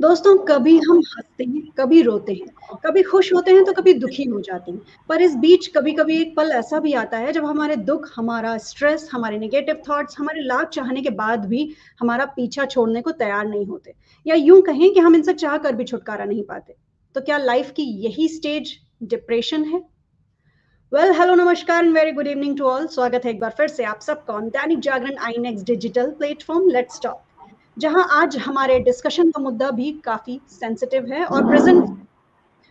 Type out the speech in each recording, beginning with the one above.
दोस्तों, कभी हम हँसते हैं, कभी रोते हैं, कभी खुश होते हैं तो कभी दुखी हो जाते हैं। पर इस बीच कभी-कभी एक पल ऐसा भी आता है जब हमारे दुःख, हमारा स्ट्रेस, हमारे नेगेटिव थॉट्स, हमारे लाख चाहने के बाद भी हमारा पीछा छोड़ने को तैयार नहीं होते। या यूँ कहें कि हम इनसे चाह कर भी छुटकारा नहीं पाते। तो क्या लाइफ की यही स्टेज डिप्रेशन है? वेल, हेलो, नमस्कार and very good evening to all. स्वागत है एक बार फिर से आप सबका on Dainik Jagran i next digital platform let's talk, जहां आज हमारे डिस्कशन का मुद्दा भी काफी सेंसिटिव है और प्रेजेंट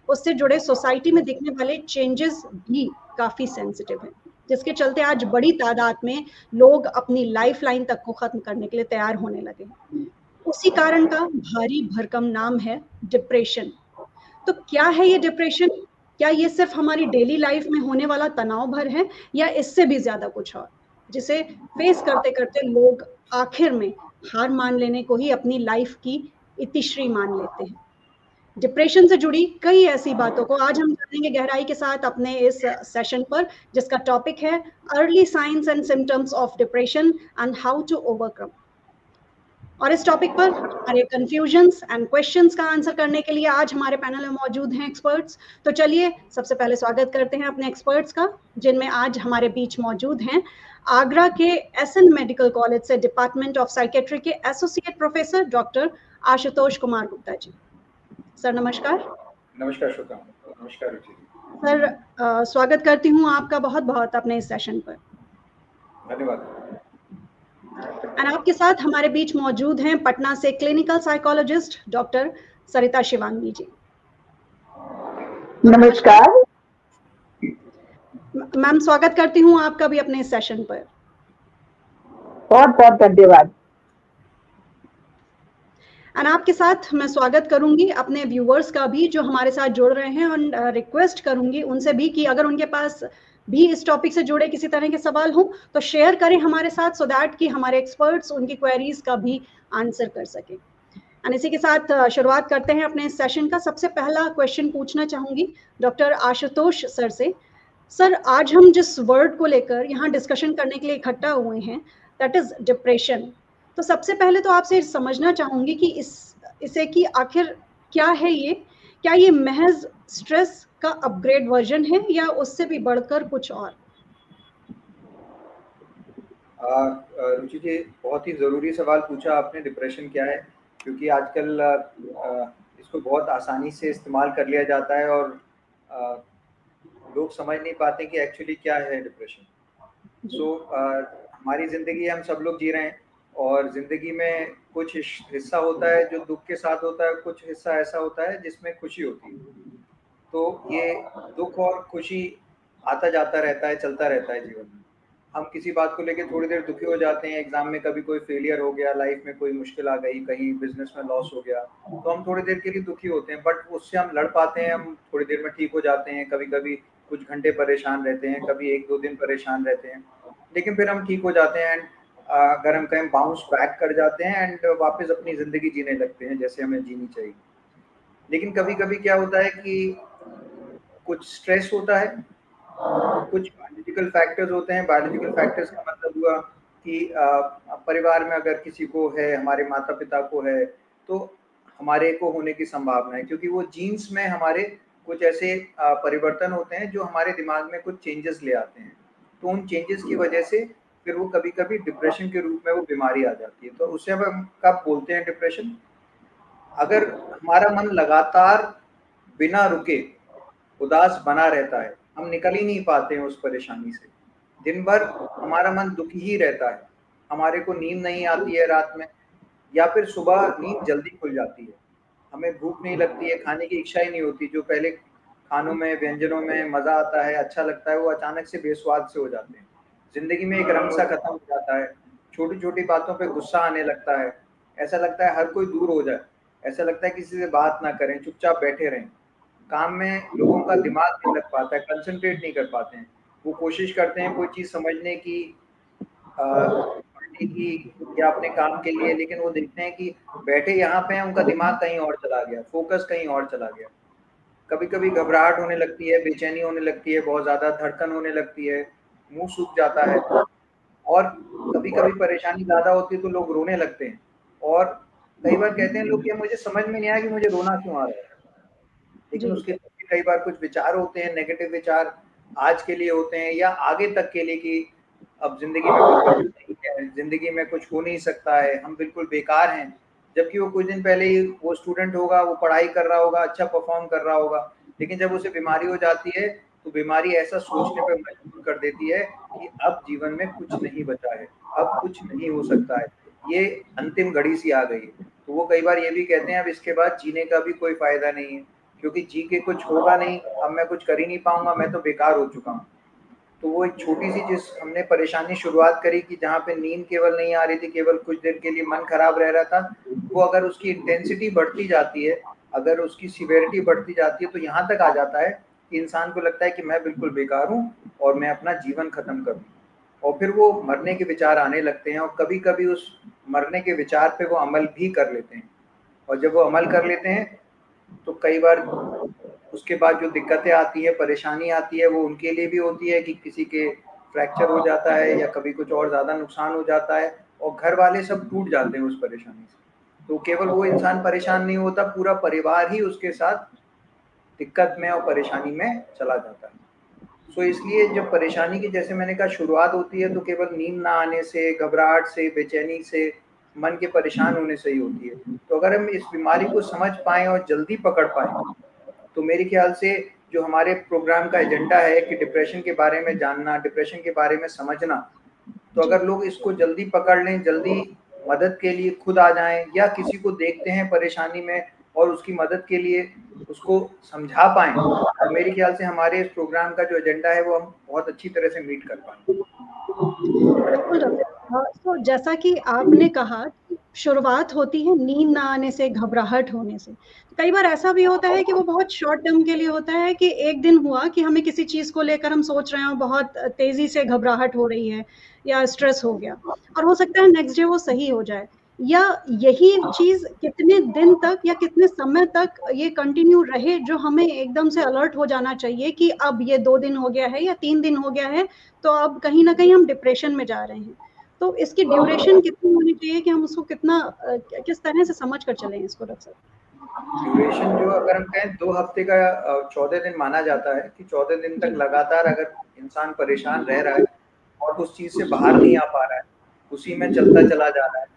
उससे जुड़े सोसाइटी में दिखने वाले चेंजेस भी काफी सेंसिटिव है, जिसके चलते आज बड़ी तादाद में लोग अपनी लाइफ लाइन तक को खत्म करने के लिए तैयार होने लगे हैं। उसी कारण का भारी भरकम नाम है डिप्रेशन। तो क्या है ये डिप्रेशन? क्या ये सिर्फ हमारी डेली लाइफ में होने वाला तनाव भर है या इससे भी ज्यादा कुछ और, जिसे फेस करते करते लोग आखिर में हार मान लेने को ही अपनी लाइफ की इतिश्री मान लेते हैं? डिप्रेशन से जुड़ी कई ऐसी बातों को आज हम जानेंगे गहराई के साथ अपने इस सेशन पर, जिसका टॉपिक है early signs and symptoms of depression and how to overcome. और इस टॉपिक पर हमारे कंफ्यूजन्स एंड क्वेश्चंस का आंसर करने के लिए आज हमारे पैनल में मौजूद हैं एक्सपर्ट्स। तो चलिए सबसे पहले स्वागत करते हैं अपने एक्सपर्ट्स का, जिनमें आज हमारे बीच मौजूद हैं आगरा के एसएन मेडिकल कॉलेज से डिपार्टमेंट ऑफ साइकेट्री के associate professor doctor Ashutosh Kumar Gupta ji. Sir नमस्कार। नमस्कार श्रोता। नमस्कार रुचि। सर स्वागत करती हूँ आपका बहुत बहुत अपने इस सेशन पर। धन्यवाद। और आपके साथ हमारे बीच मौजूद हैं पटना से क्लिनिकल साइकोलॉजिस्ट डॉक्टर सरिता शिवांगी जी। नमस्कार मैम, स्वागत करती हूँ आपका भी अपने इस सेशन पर। बहुत बहुत धन्यवाद। और आपके साथ मैं स्वागत करूंगी अपने व्यूअर्स का भी जो हमारे साथ जुड़ रहे हैं, और रिक्वेस्ट करूंगी उनसे भी कि अगर उनके पास भी इस टॉपिक से जुड़े किसी तरह के सवाल हो तो शेयर करें हमारे साथ, सो दैट कि हमारे एक्सपर्ट्स उनकी क्वेरीज का भी आंसर कर सकें। और इसी के साथ शुरुआत करते हैं अपने सेशन का। सबसे पहला क्वेश्चन पूछना चाहूंगी डॉक्टर आशुतोष सर से। सर, आज हम जिस वर्ड को लेकर यहाँ डिस्कशन करने के लिए इकट्ठा हुए हैं, दैट इज डिप्रेशन। तो सबसे पहले तो आपसे समझना चाहूंगी कि इसे कि आखिर क्या है ये? क्या ये महज स्ट्रेस का अपग्रेड वर्जन है या उससे भी बढ़कर कुछ और? रुचि जी, बहुत ही ज़रूरी सवाल पूछा आपने। डिप्रेशन क्या है, क्योंकि आजकल इसको बहुत आसानी से इस्तेमाल कर लिया जाता है और लोग समझ नहीं पाते कि एक्चुअली क्या है डिप्रेशन। हमारी ज़िंदगी हम सब लोग जी रहे हैं और ज़िंदगी में कुछ हिस्सा होता है जो दुख के साथ होता है, कुछ हिस्सा ऐसा होता है जिसमें खुशी होती है। तो ये दुख और खुशी आता जाता रहता है, चलता रहता है जीवन में। हम किसी बात को लेके थोड़ी देर दुखी हो जाते हैं, एग्जाम में कभी कोई फेलियर हो गया, लाइफ में कोई मुश्किल आ गई, कहीं बिजनेस में लॉस हो गया, तो हम थोड़ी देर के लिए दुखी होते हैं, बट उससे हम लड़ पाते हैं, हम थोड़ी देर में ठीक हो जाते हैं। कभी कभी कुछ घंटे परेशान रहते हैं, कभी 1-2 दिन परेशान रहते हैं, लेकिन फिर हम ठीक हो जाते हैं एंड अगर हम कहीं बाउंस बैक कर जाते हैं एंड वापस अपनी ज़िंदगी जीने लगते हैं जैसे हमें जीनी चाहिए। लेकिन कभी कभी क्या होता है कि कुछ स्ट्रेस होता है, कुछ बायोलॉजिकल फैक्टर्स होते हैं। बायोलॉजिकल फैक्टर्स का मतलब हुआ कि परिवार में अगर किसी को है, हमारे माता पिता को है, तो हमारे को होने की संभावना है, क्योंकि वो जीन्स में हमारे कुछ ऐसे परिवर्तन होते हैं जो हमारे दिमाग में कुछ चेंजेस ले आते हैं। तो उन चेंजेस की वजह से फिर वो कभी कभी डिप्रेशन के रूप में वो बीमारी आ जाती है। तो उससे हम कब बोलते हैं डिप्रेशन? अगर हमारा मन लगातार बिना रुके उदास बना रहता है, हम निकल ही नहीं पाते हैं उस परेशानी से, दिन भर हमारा मन दुखी ही रहता है, हमारे को नींद नहीं आती है रात में, या फिर सुबह नींद जल्दी खुल जाती है, हमें भूख नहीं लगती है, खाने की इच्छा ही नहीं होती, जो पहले खानों में, व्यंजनों में मज़ा आता है, अच्छा लगता है, वो अचानक से बेस्वाद से हो जाते हैं। ज़िंदगी में एक रंग सा खत्म हो जाता है, छोटी छोटी बातों पे गुस्सा आने लगता है, ऐसा लगता है हर कोई दूर हो जाए, ऐसा लगता है किसी से बात ना करें, चुपचाप बैठे रहें। काम में लोगों का दिमाग नहीं लग पाता है, कंसंट्रेट नहीं कर पाते हैं। वो कोशिश करते हैं कोई चीज़ समझने की, पढ़ने की या अपने काम के लिए, लेकिन वो देखते हैं कि बैठे यहाँ पे हैं, उनका दिमाग कहीं और चला गया, फोकस कहीं और चला गया। कभी कभी घबराहट होने लगती है, बेचैनी होने लगती है, बहुत ज़्यादा धड़कन होने लगती है, मुंह सूख जाता है, और कभी कभी परेशानी ज़्यादा होती है तो लोग रोने लगते हैं, और कई बार कहते हैं लोग कि मुझे समझ में नहीं आया कि मुझे रोना क्यों आ रहा है, लेकिन जी। उसके पीछे कई बार कुछ विचार होते हैं, नेगेटिव विचार आज के लिए होते हैं या आगे तक के लिए कि अब ज़िंदगी में कोई पर्पस नहीं है, ज़िंदगी में कुछ हो नहीं सकता है, हम बिल्कुल बेकार हैं। जबकि वो कुछ दिन पहले ही वो स्टूडेंट होगा, वो पढ़ाई कर रहा होगा, अच्छा परफ़ॉर्म कर रहा होगा, लेकिन जब उसे बीमारी हो जाती है, तो बीमारी ऐसा सोचने पे मजबूर कर देती है कि अब जीवन में कुछ नहीं बचा है, अब कुछ नहीं हो सकता है, ये अंतिम घड़ी सी आ गई है। तो वो कई बार ये भी कहते हैं अब इसके बाद जीने का भी कोई फ़ायदा नहीं है, क्योंकि जी के कुछ होगा नहीं, अब मैं कुछ कर ही नहीं पाऊँगा, मैं तो बेकार हो चुका हूँ। तो वो एक छोटी-सी जिस हमने परेशानी शुरुआत करी कि जहाँ पे नींद केवल नहीं आ रही थी, केवल कुछ देर के लिए मन खराब रह रहा था, वो अगर उसकी इंटेंसिटी बढ़ती जाती है, अगर उसकी सीवियरिटी बढ़ती जाती है, तो यहाँ तक आ जाता है कि इंसान को लगता है कि मैं बिल्कुल बेकार हूँ और मैं अपना जीवन खत्म करूँ। और फिर वो मरने के विचार आने लगते हैं और कभी-कभी उस मरने के विचार पे वो अमल भी कर लेते हैं। और जब वो अमल कर लेते हैं, तो कई बार उसके बाद जो दिक्कतें आती है, परेशानी आती है, वो उनके लिए भी होती है कि किसी के फ्रैक्चर हो जाता है या कभी कुछ और ज़्यादा नुकसान हो जाता है और घर वाले सब टूट जाते हैं उस परेशानी से। तो केवल वो इंसान परेशान नहीं होता, पूरा परिवार ही उसके साथ दिक्कत में और परेशानी में चला जाता है। सो इसलिए जब परेशानी की, जैसे मैंने कहा, शुरुआत होती है तो केवल नींद ना आने से, घबराहट से, बेचैनी से, मन के परेशान होने से ही होती है। तो अगर हम इस बीमारी को समझ पाएँ और जल्दी पकड़ पाएँ, तो मेरे ख्याल से जो हमारे प्रोग्राम का एजेंडा है कि डिप्रेशन के बारे में जानना, डिप्रेशन के बारे में समझना, तो जी। अगर लोग इसको जल्दी पकड़ लें, जल्दी मदद के लिए खुद आ जाएँ या किसी को देखते हैं परेशानी में और उसकी मदद के लिए उसको समझा पाएँ, तो मेरे ख्याल से हमारे इस प्रोग्राम का जो एजेंडा है वो हम बहुत अच्छी तरह से मीट कर पाएँगे। बिल्कुल डॉक्टर। तो जैसा कि आपने कहा कि शुरुआत होती है नींद ना आने से, घबराहट होने से। कई बार ऐसा भी होता है कि वो बहुत शॉर्ट टर्म के लिए होता है कि एक दिन हुआ कि हमें किसी चीज़ को लेकर हम सोच रहे हैं और बहुत तेज़ी से घबराहट हो रही है या स्ट्रेस हो गया और हो सकता है नेक्स्ट डे वो सही हो जाए। या यही चीज़ कितने दिन तक या कितने समय तक ये कंटिन्यू रहे जो हमें एकदम से अलर्ट हो जाना चाहिए कि अब ये 2 दिन हो गया है या 3 दिन हो गया है, तो अब कहीं न कहीं हम डिप्रेशन में जा रहे हैं। तो इसकी ड्यूरेशन कितनी होनी चाहिए कि हम उसको कितना किस तरह से समझ कर चलें इसको डॉक्टर साहब? ड्यूरेशन जो अगर हम कहें 2 हफ्ते का 14 दिन माना जाता है कि 14 दिन तक जी। लगातार अगर इंसान परेशान रह रहा है और उस चीज़ से बाहर नहीं आ पा रहा है, उसी में चलता चला जा रहा है,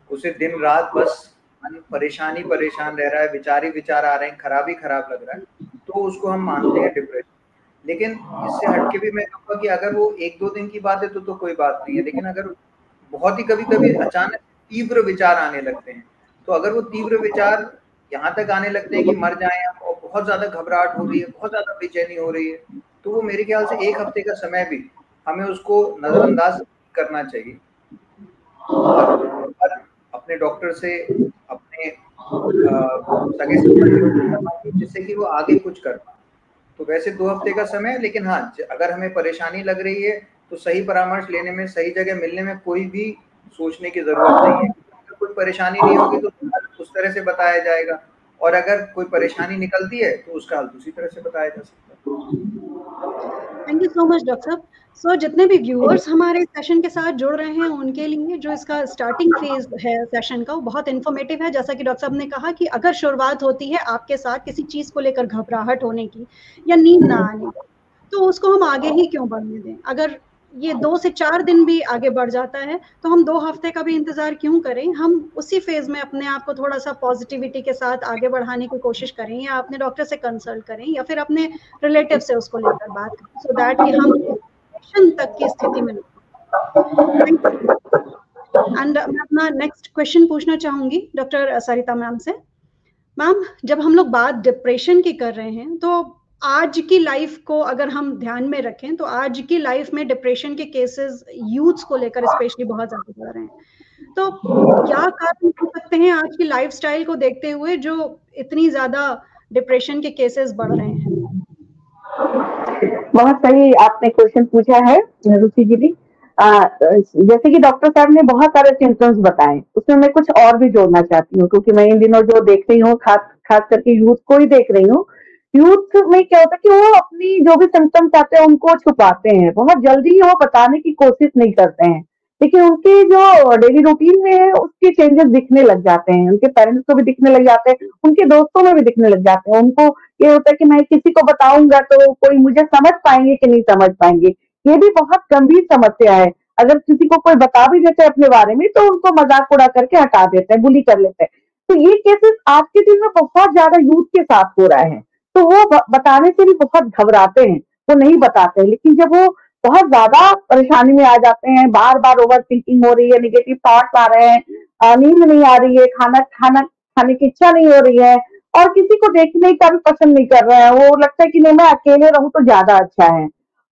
उसे दिन-रात बस मन परेशान ही परेशान रह रहा है, विचार ही विचार आ रहे हैं, खराब ही खराब लग रहा है, तो उसको हम मानते हैं डिप्रेशन। लेकिन इससे हट के भी मैं कहूँगा कि अगर वो 1-2 दिन की बात है तो कोई बात नहीं है, लेकिन अगर बहुत ही कभी-कभी अचानक तीव्र विचार आने लगते हैं, तो अगर वो तीव्र विचार यहाँ तक आने लगते हैं कि मर जाएँ हम और बहुत ज़्यादा घबराहट हो रही है, बहुत ज़्यादा बेचैनी हो रही है, तो वो मेरे ख्याल से 1 हफ्ते का समय भी हमें उसको नज़रअंदाज करना चाहिए। और अपने डॉक्टर से, अपने सगे-संबंधियों से करना चाहिए जिससे कि वो आगे कुछ कर पाएँ। तो वैसे 2 हफ्ते का समय है, लेकिन हाँ, अगर हमें परेशानी लग रही है, तो सही परामर्श लेने में, सही जगह मिलने में कोई भी सोचने की ज़रूरत नहीं है। अगर कोई परेशानी नहीं होगी तो उस तरह से बताया जाएगा और अगर कोई परेशानी निकलती है, तो उसका हल दूसरी तरह से बताया जा सकता है। Thank you so much doctor साहब। सो जितने भी व्यूअर्स हमारे सेशन के साथ जुड़ रहे हैं उनके लिए जो इसका स्टार्टिंग फेज़ है सेशन का वो बहुत इन्फॉर्मेटिव है। जैसा कि डॉक्टर साहब ने कहा कि अगर शुरुआत होती है आपके साथ किसी चीज़ को लेकर घबराहट होने की या नींद ना आने की, तो उसको हम आगे ही क्यों बढ़ने दें? अगर ये 2 से 4 दिन भी आगे बढ़ जाता है, तो हम 2 हफ्ते का भी इंतज़ार क्यों करें? हम उसी फ़ेज़ में अपने आप को थोड़ा-सा पॉज़िटिविटी के साथ आगे बढ़ाने की कोशिश करें या अपने डॉक्टर से कंसल्ट करें या फिर अपने रिलेटिव से उसको लेकर बात करें सो दैट कि हम डिप्रेशन तक की स्थिति में ना। Thank you. एंड मैं अपना नेक्स्ट क्वेश्चन पूछना चाहूँगी डॉक्टर सरिता मैम से। मैम, जब हम लोग बात डिप्रेशन की कर रहे हैं, तो आज की लाइफ को अगर हम ध्यान में रखें, तो आज की लाइफ में डिप्रेशन के केसेस यूथ्स को लेकर स्पेशली बहुत ज़्यादा बढ़ रहे हैं। तो क्या कारण हो सकते हैं आज की लाइफ़स्टाइल को देखते हुए जो इतनी ज़्यादा डिप्रेशन के केसेस बढ़ रहे हैं? बहुत सही आपने क्वेश्चन पूछा है रुचि जी भी। जैसे कि डॉक्टर साहब ने बहुत सारे सिम्टम्स बताए, उसमें मैं कुछ और भी जोड़ना चाहती हूँ क्योंकि मैं इन दिनों जो देख रही हूँ, खास करके यूथ को ही देख रही हूँ। यूथ में क्या होता है कि वो अपनी जो भी सिम्टम्स आते हैं उनको छुपाते हैं, बहुत जल्दी वो बताने की कोशिश नहीं करते हैं लेकिन उनके जो डेली रूटीन में है उसके चेंजेस दिखने लग जाते हैं, उनके पेरेंट्स को भी दिखने लग जाते हैं, उनके दोस्तों में भी दिखने लग जाते हैं। उनको ये होता है कि मैं किसी को बताऊंगा तो कोई मुझे समझ पाएंगे कि नहीं समझ पाएंगे। ये भी बहुत गंभीर समस्या है। अगर किसी को कोई बता भी देता है अपने बारे में तो उनको मजाक उड़ा करके हटा देते हैं, बुली कर लेते हैं। तो ये केसेस आज के दिन में बहुत ज्यादा यूथ के साथ हो रहा है। तो वो बताने से भी बहुत घबराते हैं, वो नहीं बताते हैं। लेकिन जब वो बहुत ज्यादा परेशानी में आ जाते हैं, बार बार ओवर थिंकिंग हो रही है, निगेटिव थॉट्स आ रहे हैं, नींद नहीं आ रही है, खाना खाना खाने की इच्छा नहीं हो रही है, और किसी को देखने का भी पसंद नहीं कर रहे हैं, वो लगता है कि नहीं मैं अकेले रहूं तो ज्यादा अच्छा है।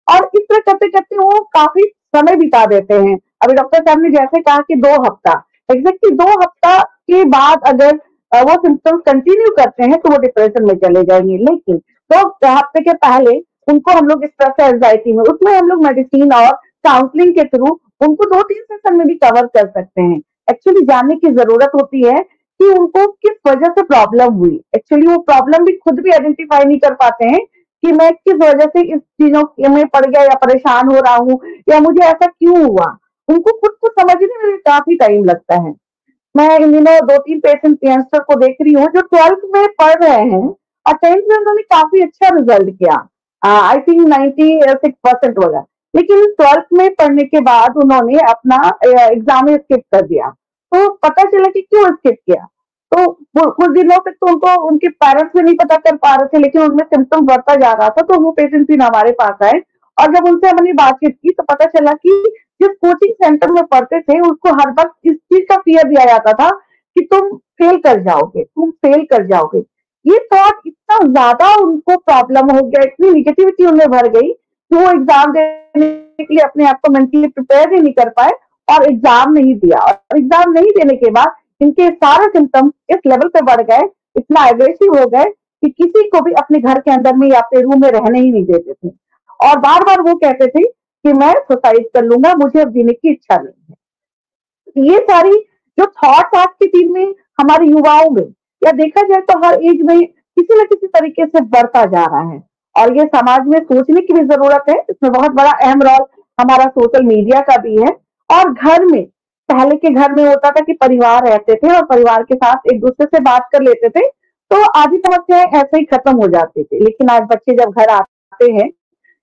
और इस तरह करते करते वो काफी समय बिता देते हैं। अभी डॉक्टर साहब ने जैसे कहा कि 2 हफ्ता, एग्जैक्टली 2 हफ्ता के बाद अगर वो सिम्टम्स कंटिन्यू करते हैं तो वो डिप्रेशन में चले जाएंगे। लेकिन 2 हफ्ते के पहले उनको हम लोग स्ट्रेस एंजाइटी में, उसमें हम लोग मेडिसिन और काउंसलिंग के थ्रू उनको 2-3 सेशन में भी कवर कर सकते हैं। एक्चुअली जानने की जरूरत होती है कि उनको किस वजह से प्रॉब्लम हुई। एक्चुअली वो प्रॉब्लम भी खुद भी आइडेंटिफाई नहीं कर पाते हैं कि मैं किस वजह से इस चीजों में पड़ गया या परेशान हो रहा हूँ या मुझे ऐसा क्यों हुआ। उनको खुद को समझने में काफी टाइम लगता है। मैं इन दिनों 2-3 पेशेंट यंगस्टर को देख रही हूँ जो 12th में पढ़ रहे हैं और 10th में उन्होंने काफी अच्छा रिजल्ट किया, आई थिंक 96% वगैरह। लेकिन 12th में पढ़ने के बाद उन्होंने अपना एग्जाम स्किप कर दिया। तो पता चला कि क्यों स्किप किया। तो कुछ दिनों तक तो उनको उनके पेरेंट्स भी नहीं पता कर पा रहे थे, लेकिन उनमें सिम्टम बढ़ता जा रहा था। तो वो पेशेंट फिर हमारे पास आए और जब उनसे हमने बातचीत की तो पता चला कि जिस कोचिंग सेंटर में पढ़ते थे उसको हर वक्त इस चीज का फियर दिया जाता था कि तुम फेल कर जाओगे, तुम फेल कर जाओगे। ये थॉट इतना ज्यादा उनको प्रॉब्लम हो गया, इतनी निगेटिविटी उनमें भर गई कि वो एग्जाम देने के लिए अपने आप को मेंटली प्रिपेयर ही नहीं कर पाए और एग्जाम नहीं दिया। और एग्जाम नहीं देने के बाद इनके सारे सिम्टम्स इस लेवल पे बढ़ गए, इतना एग्रेसिव हो गए कि किसी को भी अपने घर के अंदर में या अपने रूम में रहने ही नहीं देते थे। और बार बार वो कहते थे कि मैं सुसाइड कर लूंगा, मुझे अब जीने की इच्छा नहीं है। ये सारी जो थॉट्स आज के दिन में हमारे युवाओं में, या देखा जाए तो हर एज में किसी न किसी तरीके से बढ़ता जा रहा है। और ये समाज में सोचने की भी जरूरत है। इसमें बहुत बड़ा अहम रोल हमारा सोशल मीडिया का भी है। और घर में, पहले के घर में होता था कि परिवार रहते थे और परिवार के साथ एक दूसरे से बात कर लेते थे तो आधी समस्याएं ऐसे ही खत्म हो जाती थी। लेकिन आज बच्चे जब घर आते हैं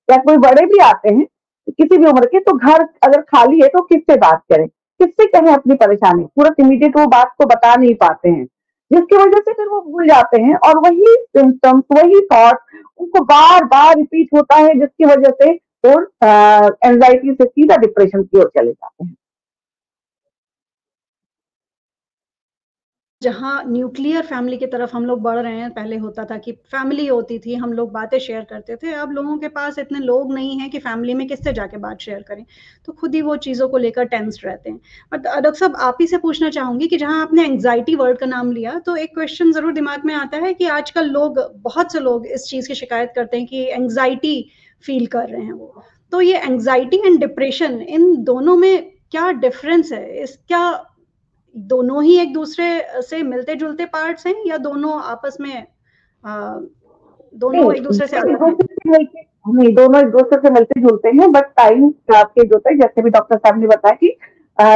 या कोई बड़े भी आते हैं किसी भी उम्र के, तो घर अगर खाली है तो किससे बात करें, किससे कहें अपनी परेशानी, तुरंत इमीडिएट वो बात को बता नहीं पाते हैं, जिसकी वजह से फिर वो भूल जाते हैं और वही सिम्टम्स, वही थॉट्स उनको बार बार रिपीट होता है, जिसकी वजह से वो एंजाइटी से सीधा डिप्रेशन की ओर चले जाते हैं। जहाँ न्यूक्लियर फैमिली की तरफ हम लोग बढ़ रहे हैं, पहले होता था कि फैमिली होती थी, हम लोग बातें शेयर करते थे। अब लोगों के पास इतने लोग नहीं हैं कि फैमिली में किससे जाके बात शेयर करें, तो खुद ही वो चीज़ों को लेकर टेंस रहते हैं। बट डॉक्टर साहब, आप ही से पूछना चाहूँगी कि जहाँ आपने एंग्जाइटी वर्ड का नाम लिया, तो एक क्वेश्चन ज़रूर दिमाग में आता है कि आजकल लोग, बहुत से लोग इस चीज़ की शिकायत करते हैं कि एंग्जाइटी फील कर रहे हैं वो। तो ये एंग्जाइटी एंड डिप्रेशन, इन दोनों में क्या डिफरेंस है? क्या दोनों ही एक दूसरे से मिलते जुलते पार्ट्स हैं या दोनों आपस में दोनों एक दूसरे से अलग हैं? नहीं, दोनों एक दूसरे से मिलते जुलते हैं, बट टाइम आपके जो है, जैसे भी डॉक्टर साहब ने बताया कि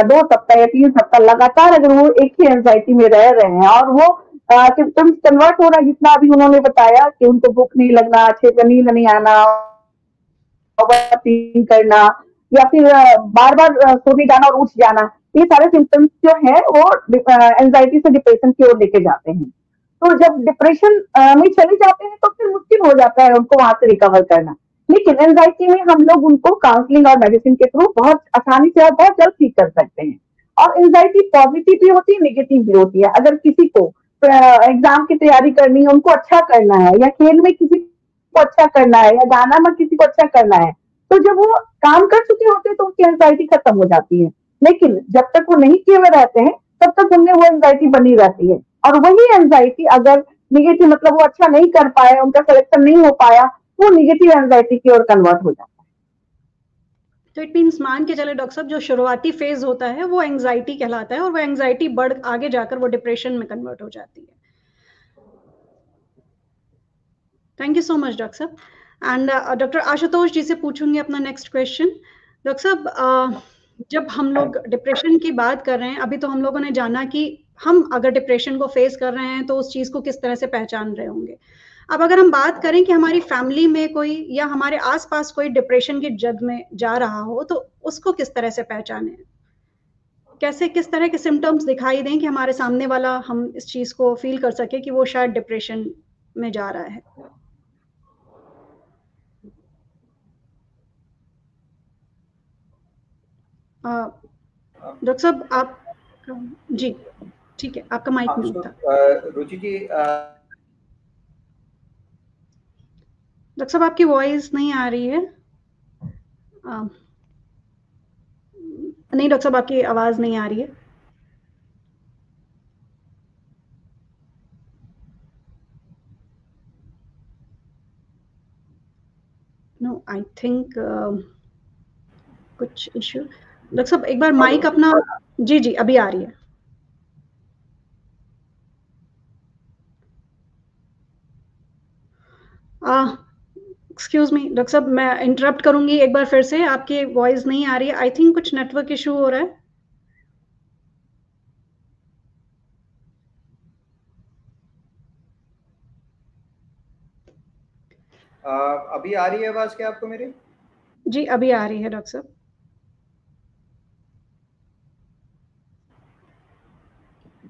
2 सप्ताह या 3 सप्ताह लगातार अगर वो एक ही एंजाइटी में रह रहे हैं और वो सिम्टम्स कन्वर्ट हो रहा है, जितना अभी उन्होंने बताया कि उनको भूख नहीं लगना, अच्छे से नींद नहीं आना, ओवरथिंकिंग करना, या फिर बार बार सोने जाना और उठ जाना, ये सारे सिम्टम्स जो है वो एंजाइटी से डिप्रेशन की ओर लेके जाते हैं। तो जब डिप्रेशन में चले जाते हैं तो फिर मुश्किल हो जाता है उनको वहां से रिकवर करना। लेकिन एंजाइटी में हम लोग उनको काउंसलिंग और मेडिसिन के थ्रू बहुत आसानी से और बहुत जल्द ठीक कर सकते हैं। और एंजाइटी पॉजिटिव भी होती है, नेगेटिव भी होती है। अगर किसी को एग्जाम की तैयारी करनी है, उनको अच्छा करना है, या खेल में किसी को अच्छा करना है, या गाना में किसी को अच्छा करना है, तो जब वो काम कर चुके होते हैं तो उनकी एंजाइटी खत्म हो जाती है। लेकिन जब तक वो नहीं किए हुए रहते हैं तब तक उनमें वो एंजाइटी बनी रहती है। और वही एंजाइटी अगर निगेटिव, मतलब वो अच्छा नहीं कर पाए, उनका सिलेक्शन नहीं हो पाया, वो निगेटिव एंजाइटी की ओर कन्वर्ट हो जाता है। तो इट मीन्स, मान के चले डॉक्टर साहब, जो शुरुआती फेज होता है वो एंजाइटी कहलाता है और वो एंजाइटी बढ़ आगे जाकर वो डिप्रेशन में कन्वर्ट हो जाती है। Thank you so much doctor साहब। एंड डॉक्टर आशुतोष जी से पूछूंगी अपना नेक्स्ट क्वेश्चन। डॉक्टर साहब, जब हम लोग डिप्रेशन की बात कर रहे हैं, अभी तो हम लोगों ने जाना कि हम अगर डिप्रेशन को फेस कर रहे हैं तो उस चीज़ को किस तरह से पहचान रहे होंगे। अब अगर हम बात करें कि हमारी फैमिली में कोई या हमारे आस-पास कोई डिप्रेशन की जद में जा रहा हो, तो उसको किस तरह से पहचानें? कैसे किस तरह के सिम्पटम्स दिखाई दें कि हमारे सामने वाला हम इस चीज़ को फ़ील कर सके कि वो शायद डिप्रेशन में जा रहा है? डॉक्टर साहब आप जी, ठीक है, आपका माइक म्यूट था। रुचि जी डॉक्टर साहब आपकी वॉइस नहीं आ रही है। नहीं डॉक्टर साहब आपकी आवाज़ नहीं आ रही है। नो आई थिंक कुछ इश्यू। डॉक्टर साहब एक बार माइक अपना जी, जी, अभी आ रही है। एक्सक्यूज़ मी डॉक्टर साहब मैं इंटरप्ट करूँगी एक बार फिर से, आपकी वॉइस नहीं आ रही है। आई थिंक कुछ नेटवर्क इश्यू हो रहा है। अभी आ रही है आवाज़ क्या आपको मेरी? जी, अभी आ रही है डॉक्टर साहब।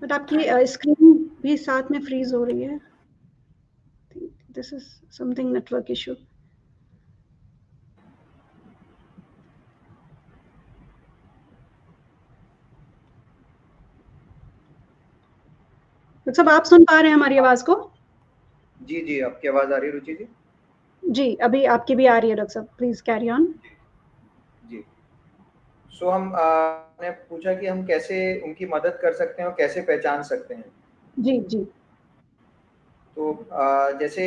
बट आपकी स्क्रीन भी साथ में फ्रीज़ हो रही है। This is something network issue. Doctor साहब आप सुन पा रहे हैं हमारी आवाज़ को? जी, जी, आपकी आवाज़ आ रही है रुचि जी? जी, अभी आपकी भी आ रही है डॉक्टर साहब। Please carry on. जी। सो ने पूछा कि हम कैसे उनकी मदद कर सकते हैं और कैसे पहचान सकते हैं? जी, जी। तो जैसे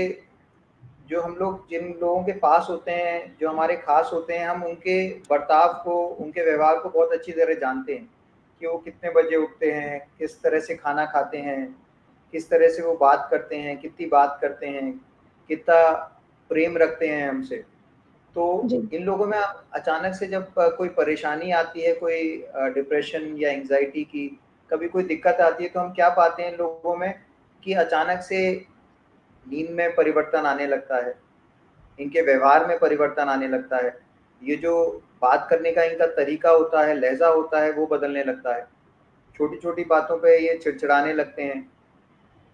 जो हम लोग जिन लोगों के पास होते हैं, जो हमारे ख़ास होते हैं, हम उनके बर्ताव को, उनके व्यवहार को बहुत अच्छी तरह जानते हैं कि वो कितने बजे उठते हैं, किस तरह से खाना खाते हैं, किस तरह से वो बात करते हैं, कितनी बात करते हैं, कितना प्रेम रखते हैं हमसे। तो जी। इन लोगों में अचानक से जब कोई परेशानी आती है, कोई डिप्रेशन या एंग्जायटी की, कभी कोई दिक्कत आती है, तो हम क्या पाते हैं इन लोगों में कि अचानक से नींद में परिवर्तन आने लगता है, इनके व्यवहार में परिवर्तन आने लगता है। ये जो बात करने का इनका तरीका होता है, लहज़ा होता है, वो बदलने लगता है। छोटी-छोटी बातों पे ये चिड़चिड़ाने लगते हैं,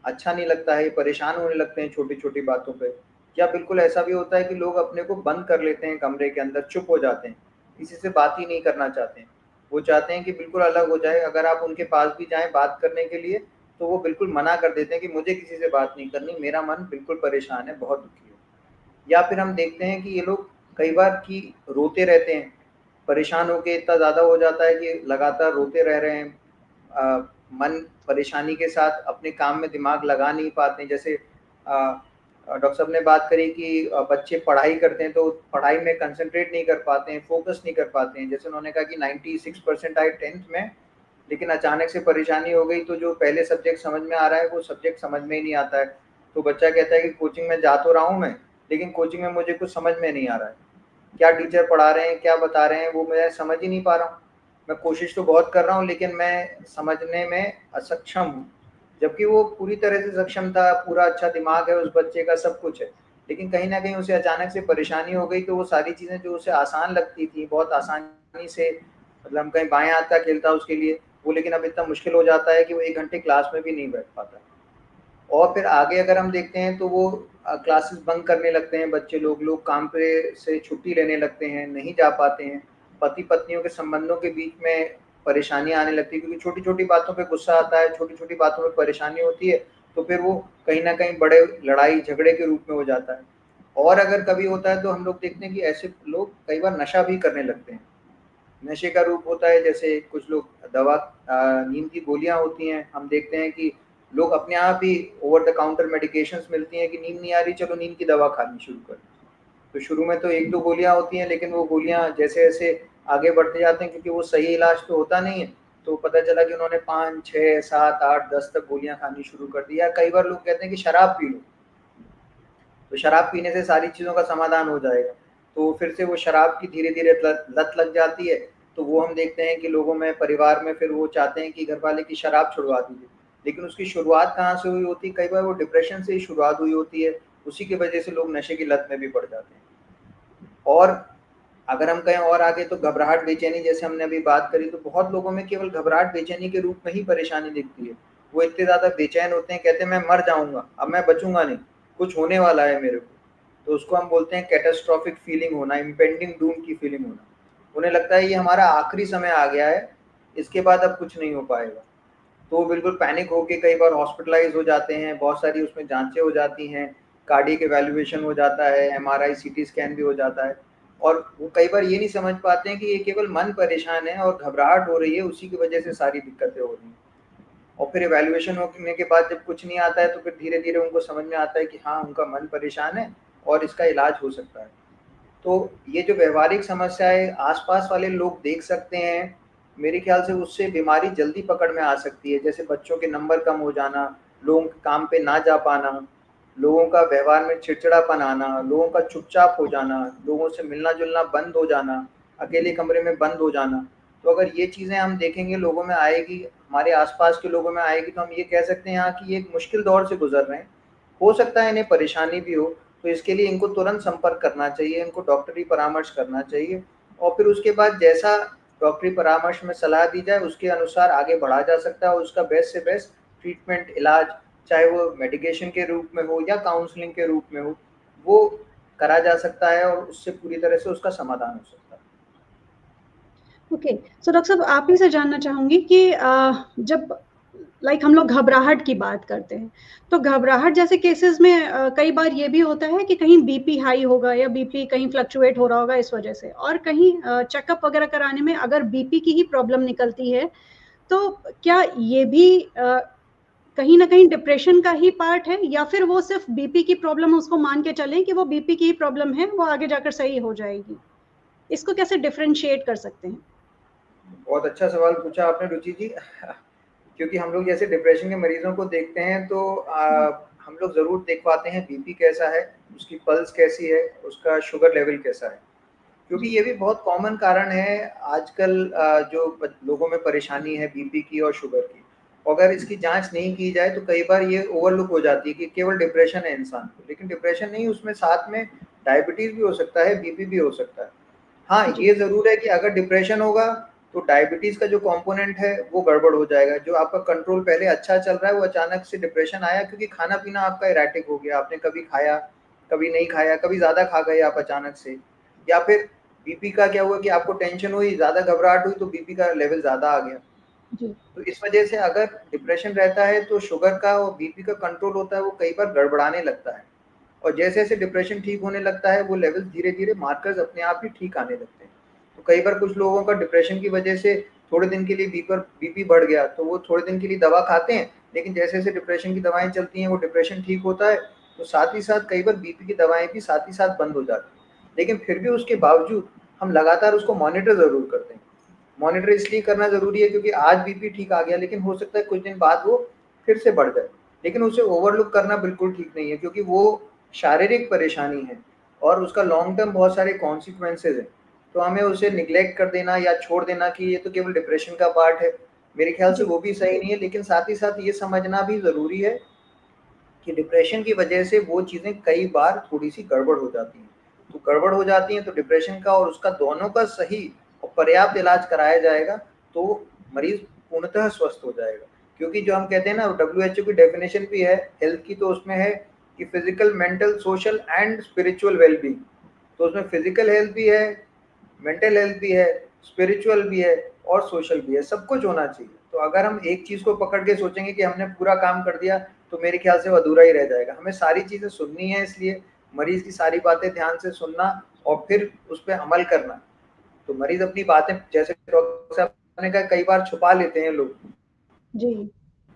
अच्छा नहीं लगता है, ये परेशान होने लगते हैं छोटी-छोटी बातों पे। या बिल्कुल ऐसा भी होता है कि लोग अपने को बंद कर लेते हैं कमरे के अंदर, चुप हो जाते हैं, किसी से बात ही नहीं करना चाहते हैं। वो चाहते हैं कि बिल्कुल अलग हो जाए, अगर आप उनके पास भी जाएँ बात करने के लिए, तो वो बिल्कुल मना कर देते हैं कि मुझे किसी से बात नहीं करनी, मेरा मन बिल्कुल परेशान है, बहुत दुखी है। या फिर हम देखते हैं कि ये लोग कई बार कि रोते रहते हैं, परेशान होके इतना ज़्यादा हो जाता है कि लगातार रोते रह रहे हैं। मन परेशानी के साथ अपने काम में दिमाग लगा नहीं पाते। जैसे डॉक्टर साहब ने बात करी कि बच्चे पढ़ाई करते हैं तो पढ़ाई में कंसंट्रेट नहीं कर पाते हैं, फोकस नहीं कर पाते हैं। जैसे उन्होंने कहा कि 96% आए 10th में, लेकिन अचानक से परेशानी हो गई तो जो पहले सब्जेक्ट समझ में आ रहा है वो सब्जेक्ट समझ में ही नहीं आता है। तो बच्चा कहता है कि कोचिंग में जा तो रहा हूँ मैं, लेकिन कोचिंग में मुझे कुछ समझ में नहीं आ रहा है। क्या टीचर पढ़ा रहे हैं, क्या बता रहे हैं, वो मैं समझ ही नहीं पा रहा हूँ। मैं कोशिश तो बहुत कर रहा हूँ लेकिन मैं समझने में असक्षम हूँ। जबकि वो पूरी तरह से सक्षम था, पूरा अच्छा दिमाग है उस बच्चे का, सब कुछ है। लेकिन कहीं न कहीं उसे अचानक से परेशानी हो गई तो वो सारी चीज़ें जो उसे आसान लगती थी, बहुत आसानी से मतलब कहीं बाएँ हाथ का खेल था उसके लिए, वो लेकिन अब इतना मुश्किल हो जाता है कि वो 1 घंटे क्लास में भी नहीं बैठ पाता। और फिर आगे अगर हम देखते हैं तो वो क्लासेस बंक करने लगते हैं बच्चे लोग काम पे से छुट्टी लेने लगते हैं, नहीं जा पाते हैं। पति-पत्नियों के संबंधों के बीच में परेशानी आने लगती है क्योंकि छोटी-छोटी बातों पे गुस्सा आता है, छोटी-छोटी बातों में परेशानी होती है, तो फिर वो कहीं न कहीं बड़े लड़ाई-झगड़े के रूप में हो जाता है। और अगर कभी होता है तो हम लोग देखते हैं कि ऐसे लोग कई बार नशा भी करने लगते हैं। नशे का रूप होता है जैसे कुछ लोग दवा नींद की गोलियाँ होती हैं, हम देखते हैं कि लोग अपने आप ही ओवर द काउंटर मेडिकेशंस मिलती हैं कि नींद नहीं आ रही, चलो नींद की दवा खानी शुरू कर। तो शुरू में तो 1-2 गोलियाँ होती हैं, लेकिन वो गोलियाँ जैसे-जैसे आगे बढ़ते जाते हैं क्योंकि वो सही इलाज तो होता नहीं है, तो पता चला कि उन्होंने 5, 6, 7, 8, 10 तक गोलियाँ खानी शुरू कर दी। या कई बार लोग कहते हैं कि शराब पी लो, तो शराब पीने से सारी चीज़ों का समाधान हो जाएगा। तो फिर से वो शराब की धीरे-धीरे लत लग जाती है, तो वो हम देखते हैं कि लोगों में, परिवार में फिर वो चाहते हैं कि घर वाले की शराब छुड़वा दीजिए, लेकिन उसकी शुरुआत कहाँ से हुई होती है? कई बार वो डिप्रेशन से ही शुरुआत हुई होती है, उसी की वजह से लोग नशे की लत में भी पड़ जाते हैं। और अगर हम कहें और आगे तो घबराहट, बेचैनी, जैसे हमने अभी बात करी, तो बहुत लोगों में केवल घबराहट, बेचैनी के रूप में ही परेशानी दिखती है। वो इतने ज़्यादा बेचैन होते हैं, कहते हैं मैं मर जाऊँगा, अब मैं बचूँगा नहीं, कुछ होने वाला है मेरे को। तो उसको हम बोलते हैं कैटास्ट्रॉफिक फीलिंग होना, इम्पेंडिंग डूम की फीलिंग होना। उन्हें लगता है ये हमारा आखिरी समय आ गया है, इसके बाद अब कुछ नहीं हो पाएगा। तो वो बिल्कुल पैनिक होके कई बार हॉस्पिटलाइज़ हो जाते हैं, बहुत सारी उसमें जाँचें हो जाती हैं, कार्डियक इवैल्यूएशन हो जाता है, एमआरआई, सीटी स्कैन भी हो जाता है। और वो कई बार ये नहीं समझ पाते हैं कि ये केवल मन परेशान है और घबराहट हो रही है, उसी की वजह से सारी दिक्कतें हो रही हैं। और फिर इवैल्यूएशन होने के बाद जब कुछ नहीं आता है, तो फिर धीरे-धीरे उनको समझ में आता है कि हाँ, उनका मन परेशान है और इसका इलाज हो सकता है। तो ये जो व्यावहारिक समस्या है, आस-पास वाले लोग देख सकते हैं, मेरे ख्याल से उससे बीमारी जल्दी पकड़ में आ सकती है। जैसे बच्चों के नंबर कम हो जाना, लोगों के काम पे ना जा पाना, लोगों का व्यवहार में चिड़चिड़ापन आना, लोगों का चुपचाप हो जाना, लोगों से मिलना-जुलना बंद हो जाना, अकेले कमरे में बंद हो जाना। तो अगर ये चीज़ें हम देखेंगे लोगों में आएगी, हमारे आस-पास के लोगों में आएगी, तो हम ये कह सकते हैं हाँ कि ये एक मुश्किल दौर से गुज़र रहे हैं। हो सकता है इन्हें परेशानी भी हो, तो इसके लिए इनको तुरंत संपर्क करना चाहिए, इनको डॉक्टरी परामर्श करना चाहिए और फिर उसके बाद जैसा डॉक्टरी परामर्श में सलाह दी जाए, उसके अनुसार आगे बढ़ा जा सकता है और उसका बेस्ट से बेस्ट ट्रीटमेंट, इलाज, चाहे वो मेडिकेशन के रूप में हो या काउंसलिंग के रूप में हो, वो करा जा सकता है और उससे पूरी तरह से उसका समाधान हो सकता है। ओके, सो डॉक्टर साहब आप ही से जानना चाहूँगी कि जब हम लोग घबराहट की बात करते हैं, तो घबराहट जैसे केसेस में कई बार ये भी होता है कि कहीं बीपी हाई होगा या बीपी कहीं फ्लक्चुएट हो रहा होगा इस वजह से, और कहीं चेकअप वगैरह कराने में अगर बीपी की ही प्रॉब्लम निकलती है, तो क्या ये भी कहीं न कहीं डिप्रेशन का ही पार्ट है, या फिर वो सिर्फ बीपी की प्रॉब्लम उसको मान के चलें कि वो बीपी की ही प्रॉब्लम है, वो आगे जाकर सही हो जाएगी? इसको कैसे डिफरेंशिएट कर सकते हैं? बहुत अच्छा सवाल पूछा आपने रुचि जी। क्योंकि हम लोग जैसे डिप्रेशन के मरीजों को देखते हैं तो हम लोग ज़रूर देख पाते हैं बीपी कैसा है, उसकी पल्स कैसी है, उसका शुगर लेवल कैसा है। क्योंकि ये भी बहुत कॉमन कारण है आजकल, जो लोगों में परेशानी है बीपी की और शुगर की। अगर इसकी जांच नहीं की जाए तो कई बार ये ओवरलुक हो जाती है कि केवल डिप्रेशन है इंसान को, लेकिन डिप्रेशन नहीं, उसमें साथ में डायबिटीज़ भी हो सकता है, बीपी भी हो सकता है। हाँ, जी। ये ज़रूर है कि अगर डिप्रेशन होगा तो डायबिटीज़ का जो कंपोनेंट है वो गड़बड़ हो जाएगा। जो आपका कंट्रोल पहले अच्छा चल रहा है, वो अचानक से डिप्रेशन आया क्योंकि खाना-पीना आपका एराटिक हो गया। आपने कभी खाया, कभी नहीं खाया, कभी ज़्यादा खा गए आप अचानक से, या फिर बीपी का क्या हुआ कि आपको टेंशन हुई, ज़्यादा घबराहट हुई तो बीपी का लेवल ज़्यादा आ गया। जी। तो इस वजह से अगर डिप्रेशन रहता है तो शुगर का और बीपी का कंट्रोल होता है वो कई बार गड़बड़ाने लगता है। और जैसे-जैसे डिप्रेशन ठीक होने लगता है, वो लेवल धीरे-धीरे मार्कर्स अपने आप ही ठीक आने लगते हैं। तो कई बार कुछ लोगों का डिप्रेशन की वजह से थोड़े दिन के लिए बीपी बढ़ गया, तो वो थोड़े दिन के लिए दवा खाते हैं, लेकिन जैसे-जैसे डिप्रेशन की दवाएँ चलती हैं, वो डिप्रेशन ठीक होता है, तो साथ ही साथ कई बार बीपी की दवाएँ भी साथ ही साथ बंद हो जाती हैं। लेकिन फिर भी उसके बावजूद हम लगातार उसको मॉनिटर ज़रूर करते हैं। मॉनिटर इसलिए करना ज़रूरी है क्योंकि आज बीपी ठीक आ गया, लेकिन हो सकता है कुछ दिन बाद वो फिर से बढ़ जाए। लेकिन उसे ओवरलुक करना बिल्कुल ठीक नहीं है क्योंकि वो शारीरिक परेशानी है और उसका लॉन्ग टर्म बहुत सारे कॉन्सिक्वेंसेज़ हैं। तो हमें उसे निग्लेक्ट कर देना या छोड़ देना कि ये तो केवल डिप्रेशन का पार्ट है, मेरे ख्याल से जी। वो भी सही नहीं है। लेकिन साथ ही साथ ये समझना भी ज़रूरी है कि डिप्रेशन की वजह से वो चीज़ें कई बार थोड़ी-सी गड़बड़ हो जाती हैं। तो गड़बड़ हो जाती हैं तो डिप्रेशन का और उसका दोनों का सही और पर्याप्त इलाज कराया जाएगा, तो मरीज़ पूर्णतः स्वस्थ हो जाएगा। क्योंकि जो हम कहते हैं ना, डब्ल्यूएचओ की डेफिनिशन भी है हेल्थ की, तो उसमें है कि physical, mental, social and spiritual well-being. तो उसमें फिज़िकल हेल्थ भी है, मेंटल हेल्थ भी है, स्पिरिचुअल भी है और सोशल भी है, सब कुछ होना चाहिए। तो अगर हम एक चीज़ को पकड़ के सोचेंगे कि हमने पूरा काम कर दिया, तो मेरे ख्याल से वो अधूरा ही रह जाएगा। हमें सारी चीज़ें सुननी है, इसलिए मरीज़ की सारी बातें ध्यान से सुनना और फिर उस पे अमल करना। तो मरीज़ अपनी बातें, जैसे डॉक्टर साहब ने कहा, कई बार छुपा लेते हैं लोग। जी।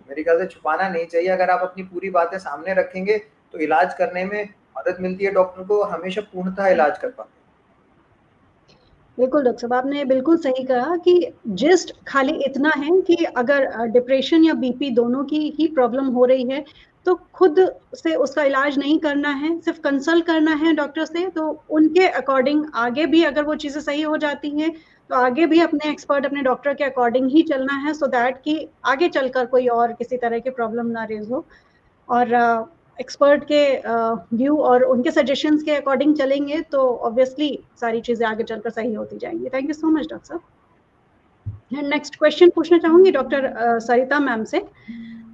मेरे ख्याल से छुपाना नहीं चाहिए। अगर आप अपनी पूरी बातें सामने रखेंगे, तो इलाज करने में मदद मिलती है, डॉक्टर को हमेशा पूर्णतः इलाज कर पाते हैं। बिल्कुल डॉक्टर साहब, आपने बिल्कुल सही कहा कि जिस्ट खाली इतना है कि अगर डिप्रेशन या बीपी दोनों की ही प्रॉब्लम हो रही है, तो खुद से उसका इलाज नहीं करना है, सिर्फ कंसल्ट करना है डॉक्टर से, तो उनके अकॉर्डिंग आगे भी अगर वो चीज़ें सही हो जाती हैं, तो आगे भी अपने एक्सपर्ट, अपने डॉक्टर के अकॉर्डिंग ही चलना है, सो दैट कि आगे चलकर कोई और किसी तरह की प्रॉब्लम ना रेज हो। और एक्सपर्ट के व्यू और उनके सजेशंस के अकॉर्डिंग चलेंगे तो ऑब्वियसली सारी चीज़ें आगे चलकर सही होती जाएंगी। Thank you so much doctor साहब। नेक्स्ट क्वेश्चन पूछना चाहूँगी डॉक्टर सरिता मैम से।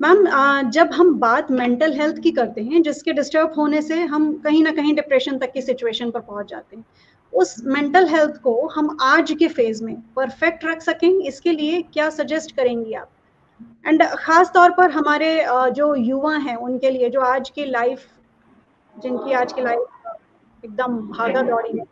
मैम, जब हम बात मेंटल हेल्थ की करते हैं, जिसके डिस्टर्ब होने से हम कहीं ना कहीं डिप्रेशन तक की सिचुएशन पर पहुंच जाते हैं, उस मेंटल हेल्थ को हम आज के फेज में परफेक्ट रख सकें, इसके लिए क्या सजेस्ट करेंगी आप? एंड खास तौर पर हमारे जो युवा हैं उनके लिए, जो आज की लाइफ, जिनकी आज की लाइफ एकदम भागा दौड़ी है।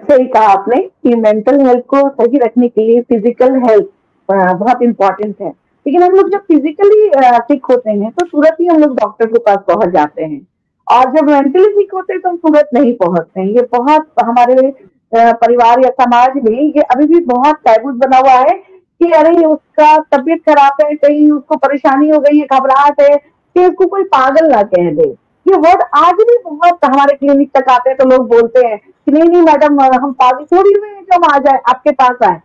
सही कहा आपने कि मेंटल हेल्थ को सही रखने के लिए फिजिकल हेल्थ बहुत इंपॉर्टेंट है, लेकिन हम लोग जब फिजिकली सिक होते हैं तो तुरंत ही हम लोग डॉक्टर के पास पहुंच जाते हैं, और जब मेंटली सिक होते हैं तो हम तुरंत नहीं पहुंचते हैं। ये बहुत हमारे परिवार या समाज में ये अभी भी बहुत टैबू बना हुआ है कि अरे उसका तबीयत खराब है, कहीं उसको परेशानी हो गई है, घबराहट है, कि उसको कोई पागल ना कह दे। ये वर्ड आज भी बहुत हमारे क्लिनिक तक आते हैं तो लोग बोलते हैं कि नहीं नहीं मैडम, हम पागल थोड़ी हुए हैं जो हम आ जाए आपके पास आए।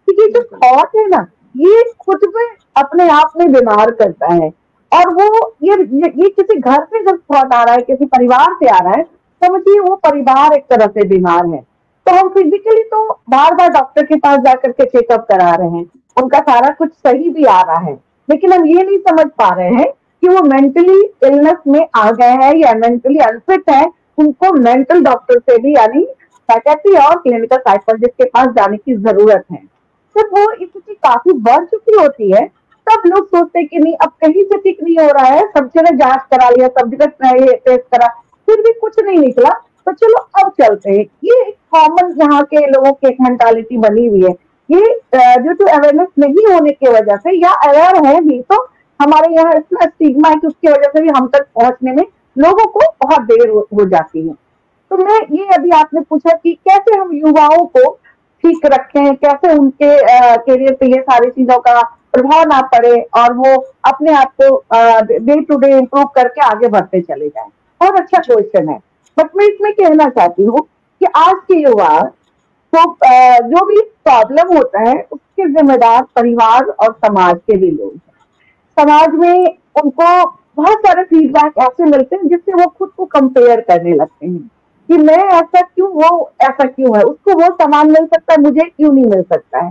क्योंकि जो थॉट है ना, ये खुद में अपने आप में बीमार करता है, और वो ये किसी घर से जब थॉट आ रहा है, किसी परिवार से आ रहा है, समझिए वो परिवार एक तरह से बीमार है। तो हम फिजिकली तो बार बार डॉक्टर के पास जाकर के चेकअप करा रहे हैं, उनका सारा कुछ सही भी आ रहा है, लेकिन हम ये नहीं समझ पा रहे हैं कि वो मेंटली इलनेस में आ गए हैं या मेंटली अनफिट है। उनको मेंटल डॉक्टर से भी, यानी साइकेट्री और क्लिनिकल साइकोलॉजिस्ट के पास जाने की जरूरत है। जब वो स्थिति काफी बढ़ चुकी होती है तब लोग सोचते हैं कि नहीं, अब कहीं से ठीक नहीं हो रहा है, सब जगह जांच करा लिया, सब जगह टेस्ट करा, फिर भी कुछ नहीं निकला, तो चलो अब चलते हैं। ये एक कॉमन यहाँ के लोगों की एक मेंटालिटी बनी हुई है। ये ड्यू टू अवेयरनेस नहीं होने की वजह से, या अवेयर है भी तो हमारे यहाँ इतना स्टिग्मा है कि उसकी वजह से भी हम तक पहुंचने में लोगों को बहुत देर हो जाती है। तो मैं ये, अभी आपने पूछा कि कैसे हम युवाओं को ठीक रखें, कैसे उनके करियर पे ये सारी चीजों का प्रभाव ना पड़े और वो अपने आप को डे टू डे इम्प्रूव करके आगे बढ़ते चले जाएं। बहुत अच्छा क्वेश्चन है, बट मैं इसमें कहना चाहती हूँ कि आज के युवा तो जो भी प्रॉब्लम होता है उसके जिम्मेदार परिवार और समाज के भी लोग हैं। समाज में उनको बहुत सारे फीडबैक ऐसे मिलते हैं जिससे वो खुद को कंपेयर करने लगते हैं कि मैं ऐसा क्यों, वो ऐसा क्यों है, उसको वो सामान मिल सकता है, मुझे क्यों नहीं मिल सकता है।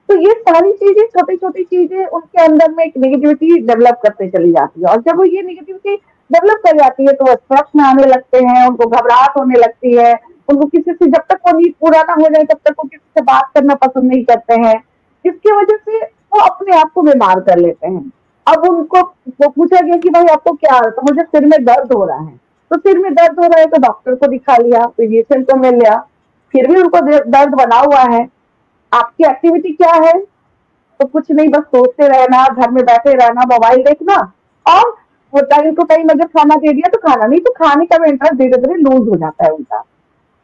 तो ये सारी चीजें, छोटी छोटी चीजें उनके अंदर में एक नेगेटिविटी डेवलप करते चली जाती है, और जब वो ये नेगेटिविटी डेवलप कर जाती है तो वो स्ट्रेस में आने लगते हैं, उनको घबराहट होने लगती है, उनको किसी से, जब तक वो नींद पूरा ना हो जाए तब तक वो किसी से बात करना पसंद नहीं करते हैं, जिसकी वजह से वो अपने आप को बीमार कर लेते हैं। अब उनको वो पूछा गया कि भाई आपको क्या है, तो मुझे सिर में दर्द हो रहा है, तो सिर में दर्द हो रहा है तो डॉक्टर को दिखा लिया, फिजिशियन को मिल लिया, फिर भी उनको दर्द बना हुआ है। आपकी एक्टिविटी क्या है? तो कुछ नहीं, बस सोचते रहना, घर में बैठे रहना, मोबाइल देखना, और वो टाइम टू टाइम अगर खाना दे दिया तो खाना, नहीं तो खाने का भी इंटरेस्ट धीरे धीरे लूज हो जाता है उनका।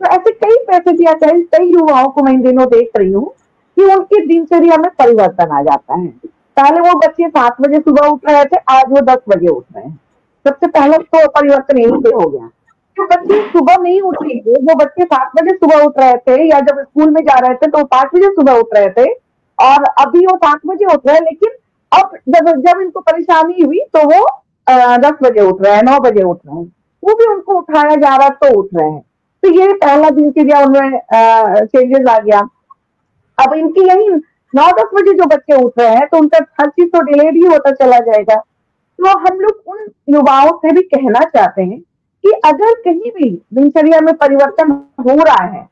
तो ऐसे कई पैसे, कई युवाओं को मैं इन दिनों देख रही हूँ कि उनकी दिनचर्या में परिवर्तन आ जाता है। पहले वो बच्चे 7 बजे सुबह उठ रहे थे, आज वो 10 बजे उठ रहे हैं। सबसे पहले तो परिवर्तन यही से हो गया। जो बच्चे सुबह नहीं उठेंगे, जो बच्चे 7 बजे सुबह उठ रहे थे या जब स्कूल में जा रहे थे तो 5 बजे सुबह उठ रहे थे, और अभी वो 7 बजे उठ रहे हैं, लेकिन अब जब इनको परेशानी हुई तो वो 10 बजे उठ रहे हैं, 9 बजे उठ रहे हैं, वो भी उनको उठाया जा रहा तो उठ रहे हैं। तो ये पहला दिनचर्या उनमें चेंजेस आ गया। अब इनकी यही 9-10 बजे जो बच्चे उठ रहे हैं तो उनका हर चीज तो डिलेड ही होता चला जाएगा। तो हम लोग उन युवाओं से भी कहना चाहते हैं कि अगर कहीं भी दिनचर्या में परिवर्तन हो रहा है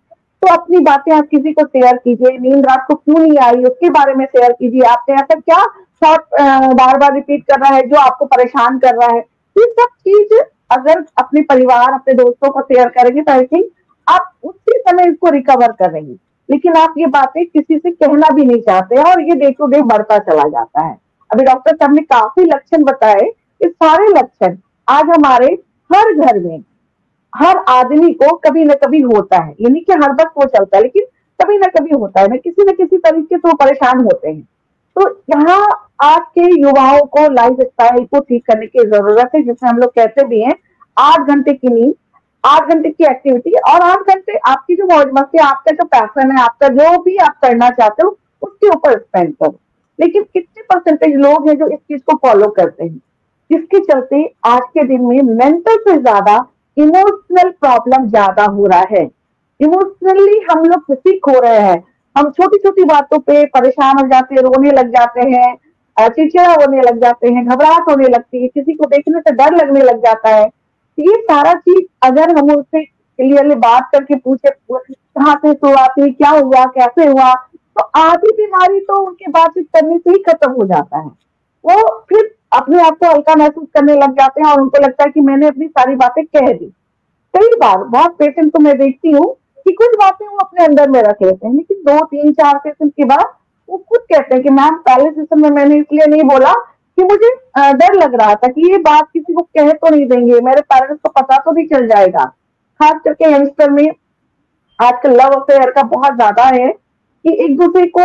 तो अपनी बातें आप किसी को शेयर कीजिए। नींद रात को क्यों नहीं आई उसके बारे में शेयर कीजिए। आपने ऐसा क्या थॉट बार बार रिपीट कर रहा है जो आपको परेशान कर रहा है, ये सब चीज अगर अपने परिवार, अपने दोस्तों को शेयर करेंगे तो आई थिंक आप उसी समय इसको रिकवर कर रहेंगे। लेकिन आप ये बातें किसी से कहना भी नहीं चाहते और ये डे टू डे बढ़ता चला जाता है। अभी डॉक्टर साहब ने काफी लक्षण बताए, ये सारे लक्षण आज हमारे हर घर में हर आदमी को कभी न कभी होता है। यानी कि हर वक्त वो चलता है, लेकिन कभी न कभी होता है, किसी न किसी तरीके से वो परेशान होते हैं। तो यहाँ आज के युवाओं को लाइफ स्टाइल को ठीक करने की जरूरत है, जिसमें हम लोग कहते भी हैं 8 घंटे की नींद 8 घंटे की एक्टिविटी है और 8 घंटे आपकी जो मौज मस्ती, आपका जो पैशन है, आपका जो भी आप करना चाहते हो उसके ऊपर स्पेंड करो। लेकिन कितने परसेंटेज लोग हैं जो इस चीज को फॉलो करते हैं, जिसके चलते आज के दिन में मेंटल से ज्यादा इमोशनल प्रॉब्लम ज्यादा हो रहा है। इमोशनली हम लोग सिक हो रहे हैं, हम छोटी छोटी बातों पे परेशान हो जाते हैं, रोने लग जाते हैं, चिड़चिड़ा होने लग जाते हैं, घबराहट होने लगती है, किसी को देखने से डर लगने लग जाता है। ये सारा चीज अगर हम उससे क्लियरली बात करके पूछे कहाँ से शुरुआत हुई, क्या हुआ, कैसे हुआ, तो आधी बीमारी तो उनके बातचीत करने से ही खत्म हो जाता है। वो फिर अपने आप को हल्का महसूस करने लग जाते हैं और उनको लगता है कि मैंने अपनी सारी बातें कह दी। कई बार बहुत पेशेंट को मैं देखती हूँ कि कुछ बातें वो अपने अंदर में रख लेते हैं, लेकिन 2 3 4 सेशन के बाद वो खुद कहते हैं कि मैम पहले सेशन में मैंने इसलिए नहीं बोला कि मुझे डर लग रहा था कि ये बात किसी को कह तो नहीं देंगे, मेरे पेरेंट्स को पता तो नहीं चल जाएगा। खास करके यंगस्टर में आजकल लव अफेयर का बहुत ज्यादा है कि एक दूसरे को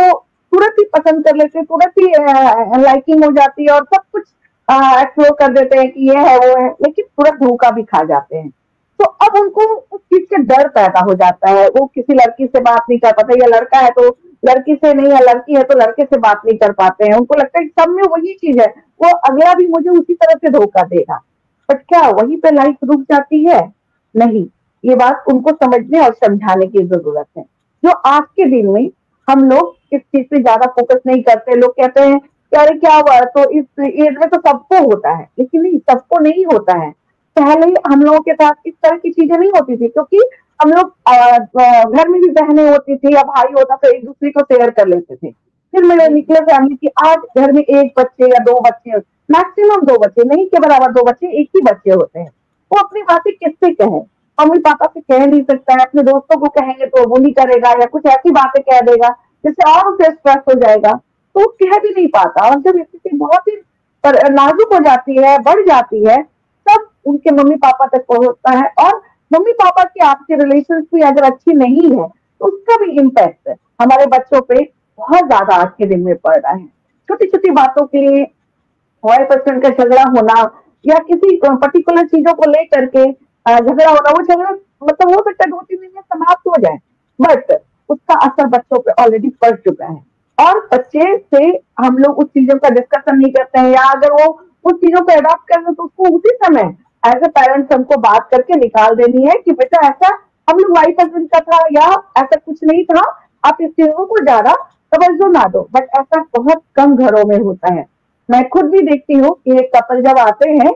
तुरंत ही पसंद कर लेते हैं, तुरंत ही लाइकिंग हो जाती है और सब कुछ एक्सप्लोर कर देते हैं कि ये है वो है, लेकिन तुरंत धोखा भी खा जाते हैं। तो अब उनको उस चीज से डर पैदा हो जाता है, वो किसी लड़की से बात नहीं कर पाते, या लड़का है तो लड़की से नहीं, या लड़की है तो लड़के से बात नहीं कर पाते हैं। उनको लगता है कि सब में वही चीज है, वो अगला भी मुझे उसी तरह से धोखा देगा। बट क्या वहीं पे लाइफ रुक जाती है? नहीं, ये बात उनको समझने और समझाने की जरूरत है। जो आज के दिन में हम लोग इस चीज पे ज्यादा फोकस नहीं करते। लोग कहते हैं कि अरे क्या हुआ, तो इस एज में तो सबको होता है, लेकिन नहीं, सबको नहीं होता है। पहले हम लोगों के साथ इस तरह की चीजें नहीं होती थी, क्योंकि हम लोग घर में भी बहनें होती थी या भाई होता तो एक दूसरे को शेयर कर लेते थे। फिर मेरे निकले फैमिली की, आज घर में एक बच्चे या 2 बच्चे, मैक्सिमम 2 बच्चे, नहीं के बराबर 2 बच्चे, एक ही बच्चे होते हैं। वो अपनी बातें किससे कहें? मम्मी पापा से कह नहीं सकता है, अपने दोस्तों को कहेंगे तो वो नहीं करेगा या कुछ ऐसी बातें कह देगा जिससे और उसे स्ट्रेस हो जाएगा, तो वो कह भी नहीं पाता। और जब स्थिति बहुत ही नाजुक हो जाती है, बढ़ जाती है, तब उनके मम्मी पापा तक पहुंचता है। और मम्मी पापा की आपके रिलेशन भी अगर अच्छी नहीं है तो उसका भी इम्पैक्ट हमारे बच्चों पे बहुत ज्यादा आज के दिन में पड़ रहा है। छोटी छोटी बातों के लिए बॉयफ्रेंड का झगड़ा होना या किसी पर्टिकुलर चीजों को लेकर के झगड़ा होना, वो झगड़ा मतलब हो सकता है 2 3 दिन में समाप्त हो जाए, बट उसका असर बच्चों पे ऑलरेडी पड़ चुका है। और बच्चे से हम लोग उस चीजों का डिस्कशन नहीं करते हैं, या अगर वो उस चीजों को अडॉप्ट कर रहे तो उसको उसी समय एज ए पेरेंट्स हमको बात करके निकाल देनी है कि बेटा ऐसा हम लोग वाइफ हस्बैंड का था या ऐसा कुछ नहीं था, आप इस चीजों को ज्यादा तवज्जो ना दो। बट ऐसा बहुत कम घरों में होता है। मैं खुद भी देखती हूँ कि एक कपल जब आते हैं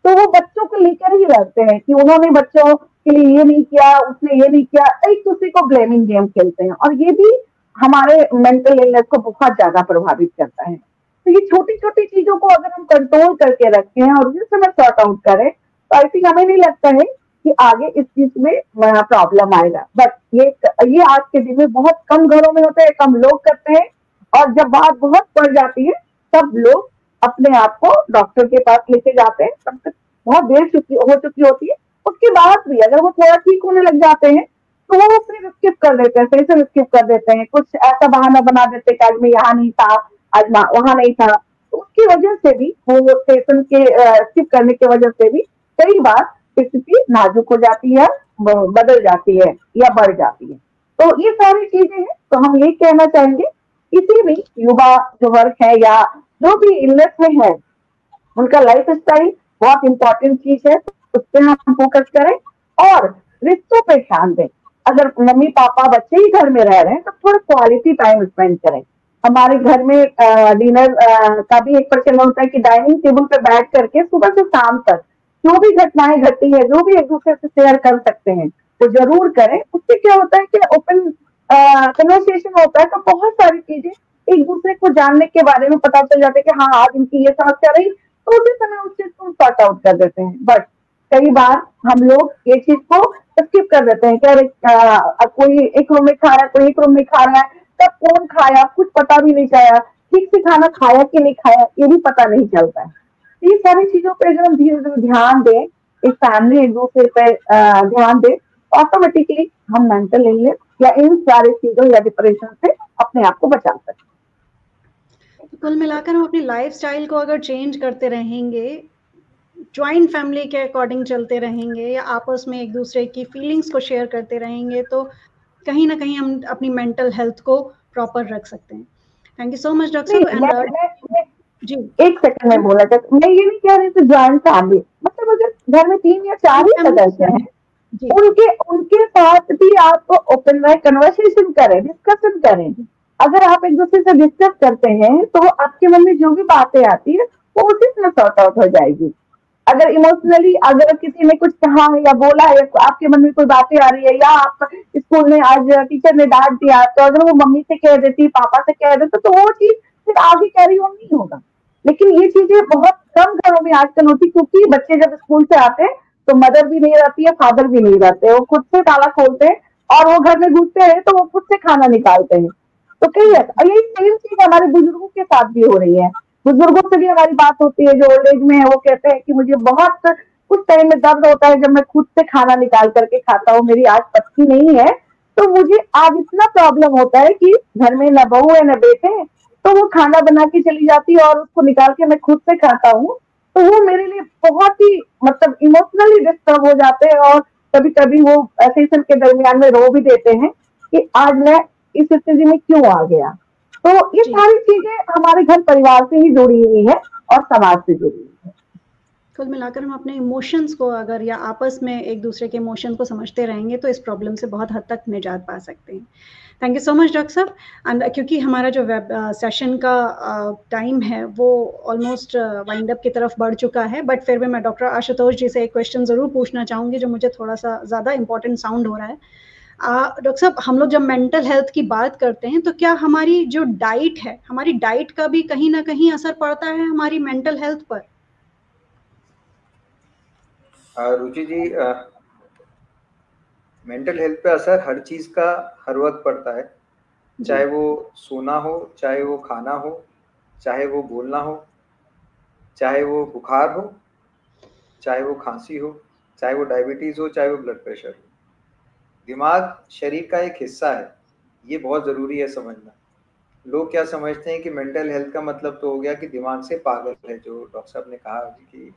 तो वो बच्चों को लेकर ही लड़ते हैं कि उन्होंने बच्चों के लिए ये नहीं किया, उसने ये नहीं किया, एक दूसरे को ब्लेमिंग गेम खेलते हैं। और ये भी हमारे मेंटल इलनेस को बहुत ज्यादा प्रभावित करता है। तो ये छोटी छोटी चीजों को अगर हम कंट्रोल करके रखें और जिस समय सॉर्ट आउट करें, तो आई थिंक हमें नहीं लगता है कि आगे इस चीज में प्रॉब्लम आएगा। बट ये आज के दिन में बहुत कम घरों में होता है, कम लोग करते हैं। और जब बात बहुत बढ़ जाती है तब लोग अपने आप को डॉक्टर के पास लेके जाते हैं, तब तक बहुत देर हो चुकी होती है। उसके बाद भी अगर वो थोड़ा ठीक होने लग जाते हैं तो वो फिर स्किप कर देते हैं, फिर से स्किप कर देते हैं, कुछ ऐसा बहाना बना देते हैं कि आज मैं यहाँ नहीं था, आज वहां नहीं था। तो उसकी वजह से भी, वो सेशन के स्किप करने की वजह से भी कई बार स्थिति नाजुक हो जाती है, बदल जाती है या बढ़ जाती है। तो ये सारी चीजें हैं। तो हम ये कहना चाहेंगे किसी भी युवा जो वर्ग है या जो भी इलनेस में है, उनका लाइफ स्टाइल बहुत इंपॉर्टेंट चीज है, तो उस पर हम फोकस करें और रिश्तों पे ध्यान दें। अगर मम्मी पापा बच्चे ही घर में रह रहे हैं तो थोड़ा क्वालिटी टाइम स्पेंड करें। हमारे घर में डिनर का भी एक प्रचलन होता है कि डाइनिंग टेबल पे बैठ करके सुबह से शाम तक जो भी घटनाएं घटी है, जो भी एक दूसरे से शेयर कर सकते हैं, वो जरूर करें। उससे क्या होता है कि ओपन कन्वर्सेशन होता है, तो बहुत सारी चीजें एक दूसरे को जानने के बारे में पता चल जाता है कि हाँ आज इनकी ये समस्या रही, तो उसी समय उस चीज को सॉर्ट आउट कर देते हैं। बट कई बार हम लोग ये चीज को स्किप कर देते हैं कि अरे कोई एक रूम में खा रहा है, कोई एक रूम में खा रहा है, तब कौन खाया कुछ पता भी नहीं चला, ठीक से खाना खाया कि नहीं खाया ये भी पता नहीं चलता है। ये सारी चीजों पर अगर हम धीरे धीरे ध्यान दें, एक फैमिली एक दूसरे पे ध्यान दे, ऑटोमेटिकली हम मेंटल इलनेस या इन सारी चीजों या डिप्रेशन से अपने आप को बचा सकते हैं। तो कुल मिलाकर हम अपनी लाइफस्टाइल को अगर चेंज करते रहेंगे ज्वाइंट फैमिली के अकॉर्डिंग चलते रहेंगे या आपस में एक दूसरे की फीलिंग्स को शेयर करते रहेंगे तो कहीं ना कहीं हम अपनी मेंटल हेल्थ को प्रॉपर रख सकते हैं। Thank you so much doctor नहीं, साहब। एंड जी एक सेकंड में बोला था, मैं ये नहीं कह रही थी ज्वाइंट फैमिली, मतलब अगर घर में 3 या 4 ही सदस्य हैं, जी उनके उनके साथ भी आप ओपन में कन्वर्सेशन करें, डिस्कशन करें। अगर आप एक दूसरे से डिस्कस करते हैं तो आपके मन में जो भी बातें आती है वो उसी से सॉर्ट आउट हो जाएगी। अगर इमोशनली अगर किसी ने कुछ कहा है या बोला है, तो आपके मन में कोई बातें आ रही है, या आप स्कूल में आज टीचर ने डांट दिया, तो अगर वो मम्मी से कह देती, पापा से कह देते, तो वो चीज फिर आगे कैरी ऑन नहीं होगा। लेकिन ये चीजें बहुत कम घरों में आजकल होती, क्योंकि बच्चे जब स्कूल से आते हैं तो मदर भी नहीं रहती है, फादर भी नहीं रहते, वो खुद से ताला खोलते हैं और वो घर में घुसते हैं तो वो खुद से खाना निकालते हैं। तो कई और यही सेम चीज हमारे बुजुर्गों के साथ भी हो रही है। बुजुर्गों से भी हमारी बात होती है, जो ओल्ड एज में है, वो कहते हैं कि मुझे बहुत कुछ टाइम में दर्द होता है जब मैं खुद से खाना निकाल करके खाता हूँ, मेरी आज पत्नी नहीं है तो मुझे आज इतना प्रॉब्लम होता है कि घर में न बहू है न बेटे हैं, तो वो खाना बना के चली जाती है और उसको निकाल के मैं खुद से खाता हूँ। तो वो मेरे लिए बहुत ही मतलब इमोशनली डिस्टर्ब हो जाते हैं, और कभी कभी वो सेशन के दरमियान में रो भी देते हैं कि आज मैं इस स्थिति में क्यों आ गया। तो ये सारी चीजें हमारे घर परिवार से ही जुड़ी हुई है और समाज से जुड़ी हुई है। कुल मिलाकर हम अपने इमोशंस को अगर या आपस में एक दूसरे के इमोशन को समझते रहेंगे तो इस प्रॉब्लम से बहुत हद तक निजात पा सकते हैं। Thank you so much doctor साहब। एंड क्योंकि हमारा जो वेब सेशन का टाइम है वो ऑलमोस्ट वाइंड अप की तरफ बढ़ चुका है, बट फिर भी मैं डॉक्टर आशुतोष जी से एक क्वेश्चन ज़रूर पूछना चाहूँगी जो मुझे थोड़ा सा ज़्यादा इंपॉर्टेंट साउंड हो रहा है। डॉक्टर साहब, हम लोग जब मेंटल हेल्थ की बात करते हैं तो क्या हमारी जो डाइट है, हमारी डाइट का भी कहीं ना कहीं असर पड़ता है हमारी मेंटल हेल्थ पर? रुचि जी, मेंटल हेल्थ पे असर हर चीज़ का हर वक्त पड़ता है, चाहे वो सोना हो, चाहे वो खाना हो, चाहे वो बोलना हो, चाहे वो बुखार हो, चाहे वो खांसी हो, चाहे वो डायबिटीज़ हो, चाहे वो ब्लड प्रेशर हो। दिमाग शरीर का एक हिस्सा है, ये बहुत ज़रूरी है समझना। लोग क्या समझते हैं कि मेंटल हेल्थ का मतलब तो हो गया कि दिमाग से पागल है, जो डॉक्टर साहब ने कहा कि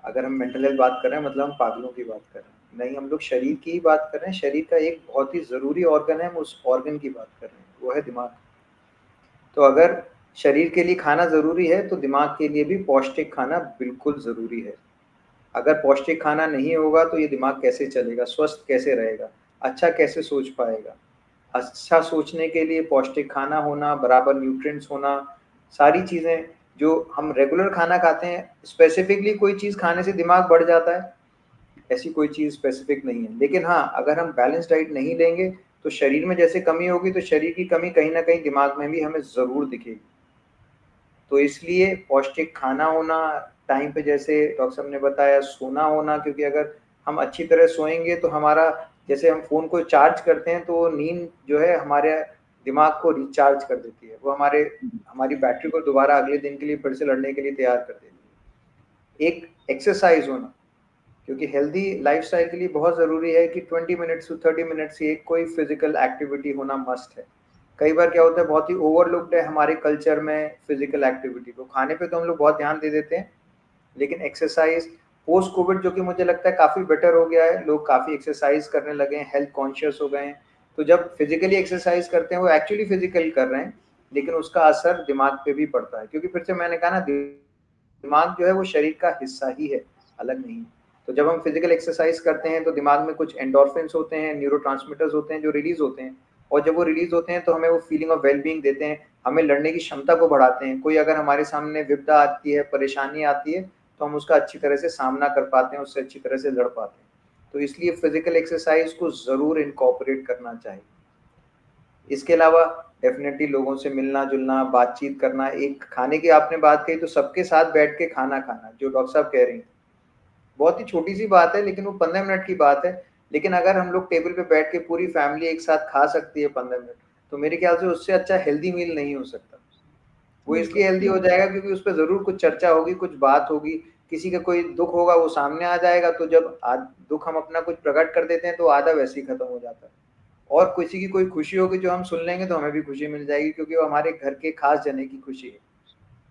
अगर हम मेंटल हेल्थ बात कर रहे हैं मतलब हम पागलों की बात कर रहे हैं। नहीं, हम लोग शरीर की ही बात कर रहे हैं। शरीर का एक बहुत ही ज़रूरी ऑर्गन है, हम उस ऑर्गन की बात कर रहे हैं, वो है दिमाग। तो अगर शरीर के लिए खाना ज़रूरी है तो दिमाग के लिए भी पौष्टिक खाना बिल्कुल ज़रूरी है। अगर पौष्टिक खाना नहीं होगा तो ये दिमाग कैसे चलेगा, स्वस्थ कैसे रहेगा, अच्छा कैसे सोच पाएगा। अच्छा सोचने के लिए पौष्टिक खाना होना, बराबर न्यूट्रिएंट्स होना, सारी चीज़ें जो हम रेगुलर खाना खाते हैं, स्पेसिफिकली कोई चीज़ खाने से दिमाग बढ़ जाता है, ऐसी कोई चीज़ स्पेसिफिक नहीं है। लेकिन हाँ, अगर हम बैलेंस डाइट नहीं लेंगे तो शरीर में जैसे कमी होगी तो शरीर की कमी कहीं ना कहीं दिमाग में भी हमें ज़रूर दिखेगी। तो इसलिए पौष्टिक खाना होना, टाइम पे जैसे डॉक्टर साहब ने बताया सोना होना, क्योंकि अगर हम अच्छी तरह सोएंगे तो हमारा, जैसे हम फ़ोन को चार्ज करते हैं तो नींद जो है हमारे दिमाग को रिचार्ज कर देती है, वो हमारी बैटरी को दोबारा अगले दिन के लिए फिर से लड़ने के लिए तैयार कर देती है। एक एक्सरसाइज होना, क्योंकि हेल्दी लाइफस्टाइल के लिए बहुत ज़रूरी है कि 20 मिनट्स टू 30 मिनट्स की एक कोई फिजिकल एक्टिविटी होना मस्ट है। कई बार क्या होता है, बहुत ही ओवरलुक्ड है हमारे कल्चर में फिजिकल एक्टिविटी को। खाने पे तो हम लोग बहुत ध्यान दे देते हैं, लेकिन एक्सरसाइज पोस्ट कोविड जो कि मुझे लगता है काफ़ी बेटर हो गया है, लोग काफ़ी एक्सरसाइज करने लगे हैं, हेल्थ कॉन्शियस हो गए हैं। तो जब फिजिकली एक्सरसाइज करते हैं वो एक्चुअली फिजिकल कर रहे हैं, लेकिन उसका असर दिमाग पे भी पड़ता है, क्योंकि फिर से मैंने कहा ना, दिमाग जो है वो शरीर का हिस्सा ही है, अलग नहीं। तो जब हम फिजिकल एक्सरसाइज करते हैं तो दिमाग में कुछ एंडोर्फिन्स होते हैं, न्यूरोट्रांसमीटर्स होते हैं जो रिलीज होते हैं, और जब वो रिलीज होते हैं तो हमें वो फीलिंग ऑफ वेलबींग देते हैं, हमें लड़ने की क्षमता को बढ़ाते हैं। कोई अगर हमारे सामने विपदा आती है, परेशानी आती है, तो हम उसका अच्छी तरह से सामना कर पाते हैं, उससे अच्छी तरह से लड़ पाते हैं। तो इसलिए फिजिकल एक्सरसाइज को ज़रूर इनकॉर्पोरेट करना चाहिए। इसके अलावा डेफिनेटली लोगों से मिलना जुलना, बातचीत करना। एक खाने की आपने बात कही तो सबके साथ बैठ के खाना खाना, जो डॉक्टर साहब कह रही हैं, बहुत ही छोटी सी बात है, लेकिन वो 15 मिनट की बात है। लेकिन अगर हम लोग टेबल पे बैठ के पूरी फैमिली एक साथ खा सकती है 15 मिनट, तो मेरे ख्याल से उससे अच्छा हेल्दी मील नहीं हो सकता। वो इसलिए हेल्दी हो जाएगा क्योंकि उस पर ज़रूर कुछ चर्चा होगी, कुछ बात होगी, किसी का कोई दुख होगा वो सामने आ जाएगा। तो जब दुख हम अपना कुछ प्रकट कर देते हैं तो आधा वैसे ही खत्म हो जाता है। और किसी की कोई खुशी होगी जो हम सुन लेंगे तो हमें भी खुशी मिल जाएगी, क्योंकि वो हमारे घर के खास जने की खुशी है।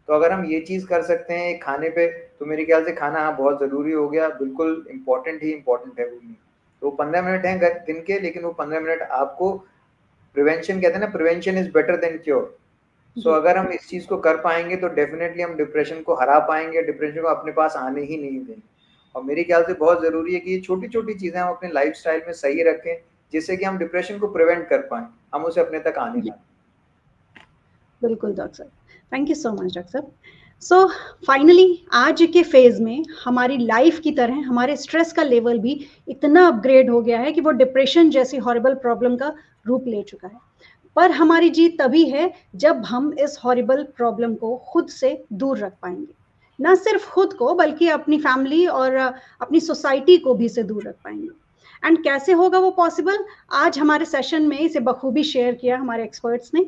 तो अगर हम ये चीज़ कर सकते हैं खाने पे, तो मेरे ख्याल से खाना हाँ बहुत ज़रूरी हो गया, बिल्कुल इम्पोर्टेंट है वो नहीं। तो 15 मिनट हैं दिन के, लेकिन वो 15 मिनट आपको प्रिवेंशन कहते हैं ना, prevention is better than cure. So अगर हम इस चीज़ को कर पाएंगे तो डेफिनेटली हम डिप्रेशन को हरा पाएंगे, डिप्रेशन को अपने पास आने ही नहीं देंगे। और मेरे ख्याल से बहुत ज़रूरी है कि ये छोटी छोटी चीज़ें हम अपने लाइफस्टाइल में सही रखें, जिससे कि हम डिप्रेशन को प्रिवेंट कर पाएं, हम उसे अपने तक आने ना। बिल्कुल डॉक्टर साहब, thank you so much doctor साहब। सो फाइनली आज के फेज में हमारी लाइफ की तरह हमारे स्ट्रेस का लेवल भी इतना अपग्रेड हो गया है कि वो डिप्रेशन जैसी हॉरिबल प्रॉब्लम का रूप ले चुका है। पर हमारी जीत तभी है जब हम इस हॉरिबल प्रॉब्लम को खुद से दूर रख पाएंगे, ना सिर्फ खुद को बल्कि अपनी फैमिली और अपनी सोसाइटी को भी से दूर रख पाएंगे। एंड कैसे होगा वो पॉसिबल, आज हमारे सेशन में इसे बखूबी शेयर किया हमारे एक्सपर्ट्स ने।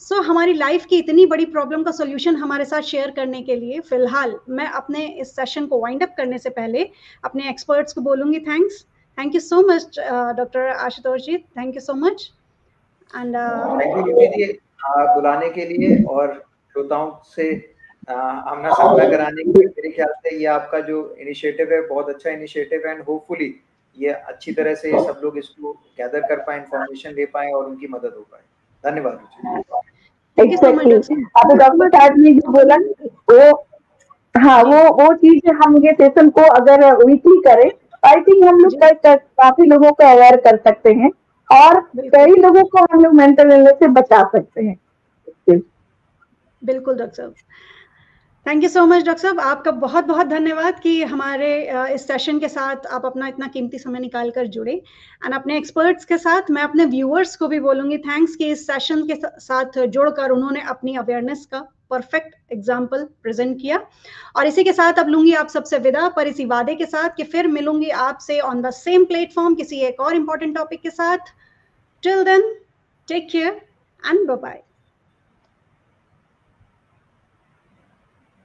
सो हमारी लाइफ की इतनी बड़ी प्रॉब्लम का सॉल्यूशन हमारे साथ शेयर करने के लिए फिलहाल मैं अपने इस सेशन को वाइंड अप करने से पहले अपने एक्सपर्ट्स को बोलूंगी thank you so much doctor Ashutosh ji, thank you so much. And thank you Ruchi ji बुलाने के लिए और श्रोताओं से आमना सामना कराने के लिए। मेरे ख्याल से ये आपका जो इनिशिएटिव है बहुत अच्छा इनिशिएटिव है, एंड होपफुली ये अच्छी तरह से सब लोग इसको गैदर कर पाए, इंफॉर्मेशन ले पाए और उनकी मदद हो पाए। धन्यवाद रुचि। एग्जैक्टली, अब डॉक्टर साहब ने जो बोला वो, हाँ वो चीज हम ये सेशन को अगर वीकली करें, आई थिंक हम लोग काफी लोगों को अवेयर कर सकते हैं और कई लोगों को हम लोग मेंटल इलनेस से बचा सकते हैं। बिल्कुल डॉक्टर साहब, thank you so much doctor साहब, आपका बहुत बहुत धन्यवाद कि हमारे इस सेशन के साथ आप अपना इतना कीमती समय निकाल कर जुड़े। एंड अपने एक्सपर्ट्स के साथ मैं अपने व्यूअर्स को भी बोलूंगी थैंक्स कि इस सेशन के साथ जुड़कर उन्होंने अपनी अवेयरनेस का परफेक्ट एग्जाम्पल प्रेजेंट किया। और इसी के साथ अब लूंगी आप सबसे विदा, पर इसी वादे के साथ कि फिर मिलूंगी आपसे ऑन द सेम प्लेटफॉर्म किसी एक और इम्पोर्टेंट टॉपिक के साथ। Till then take care and bye bye.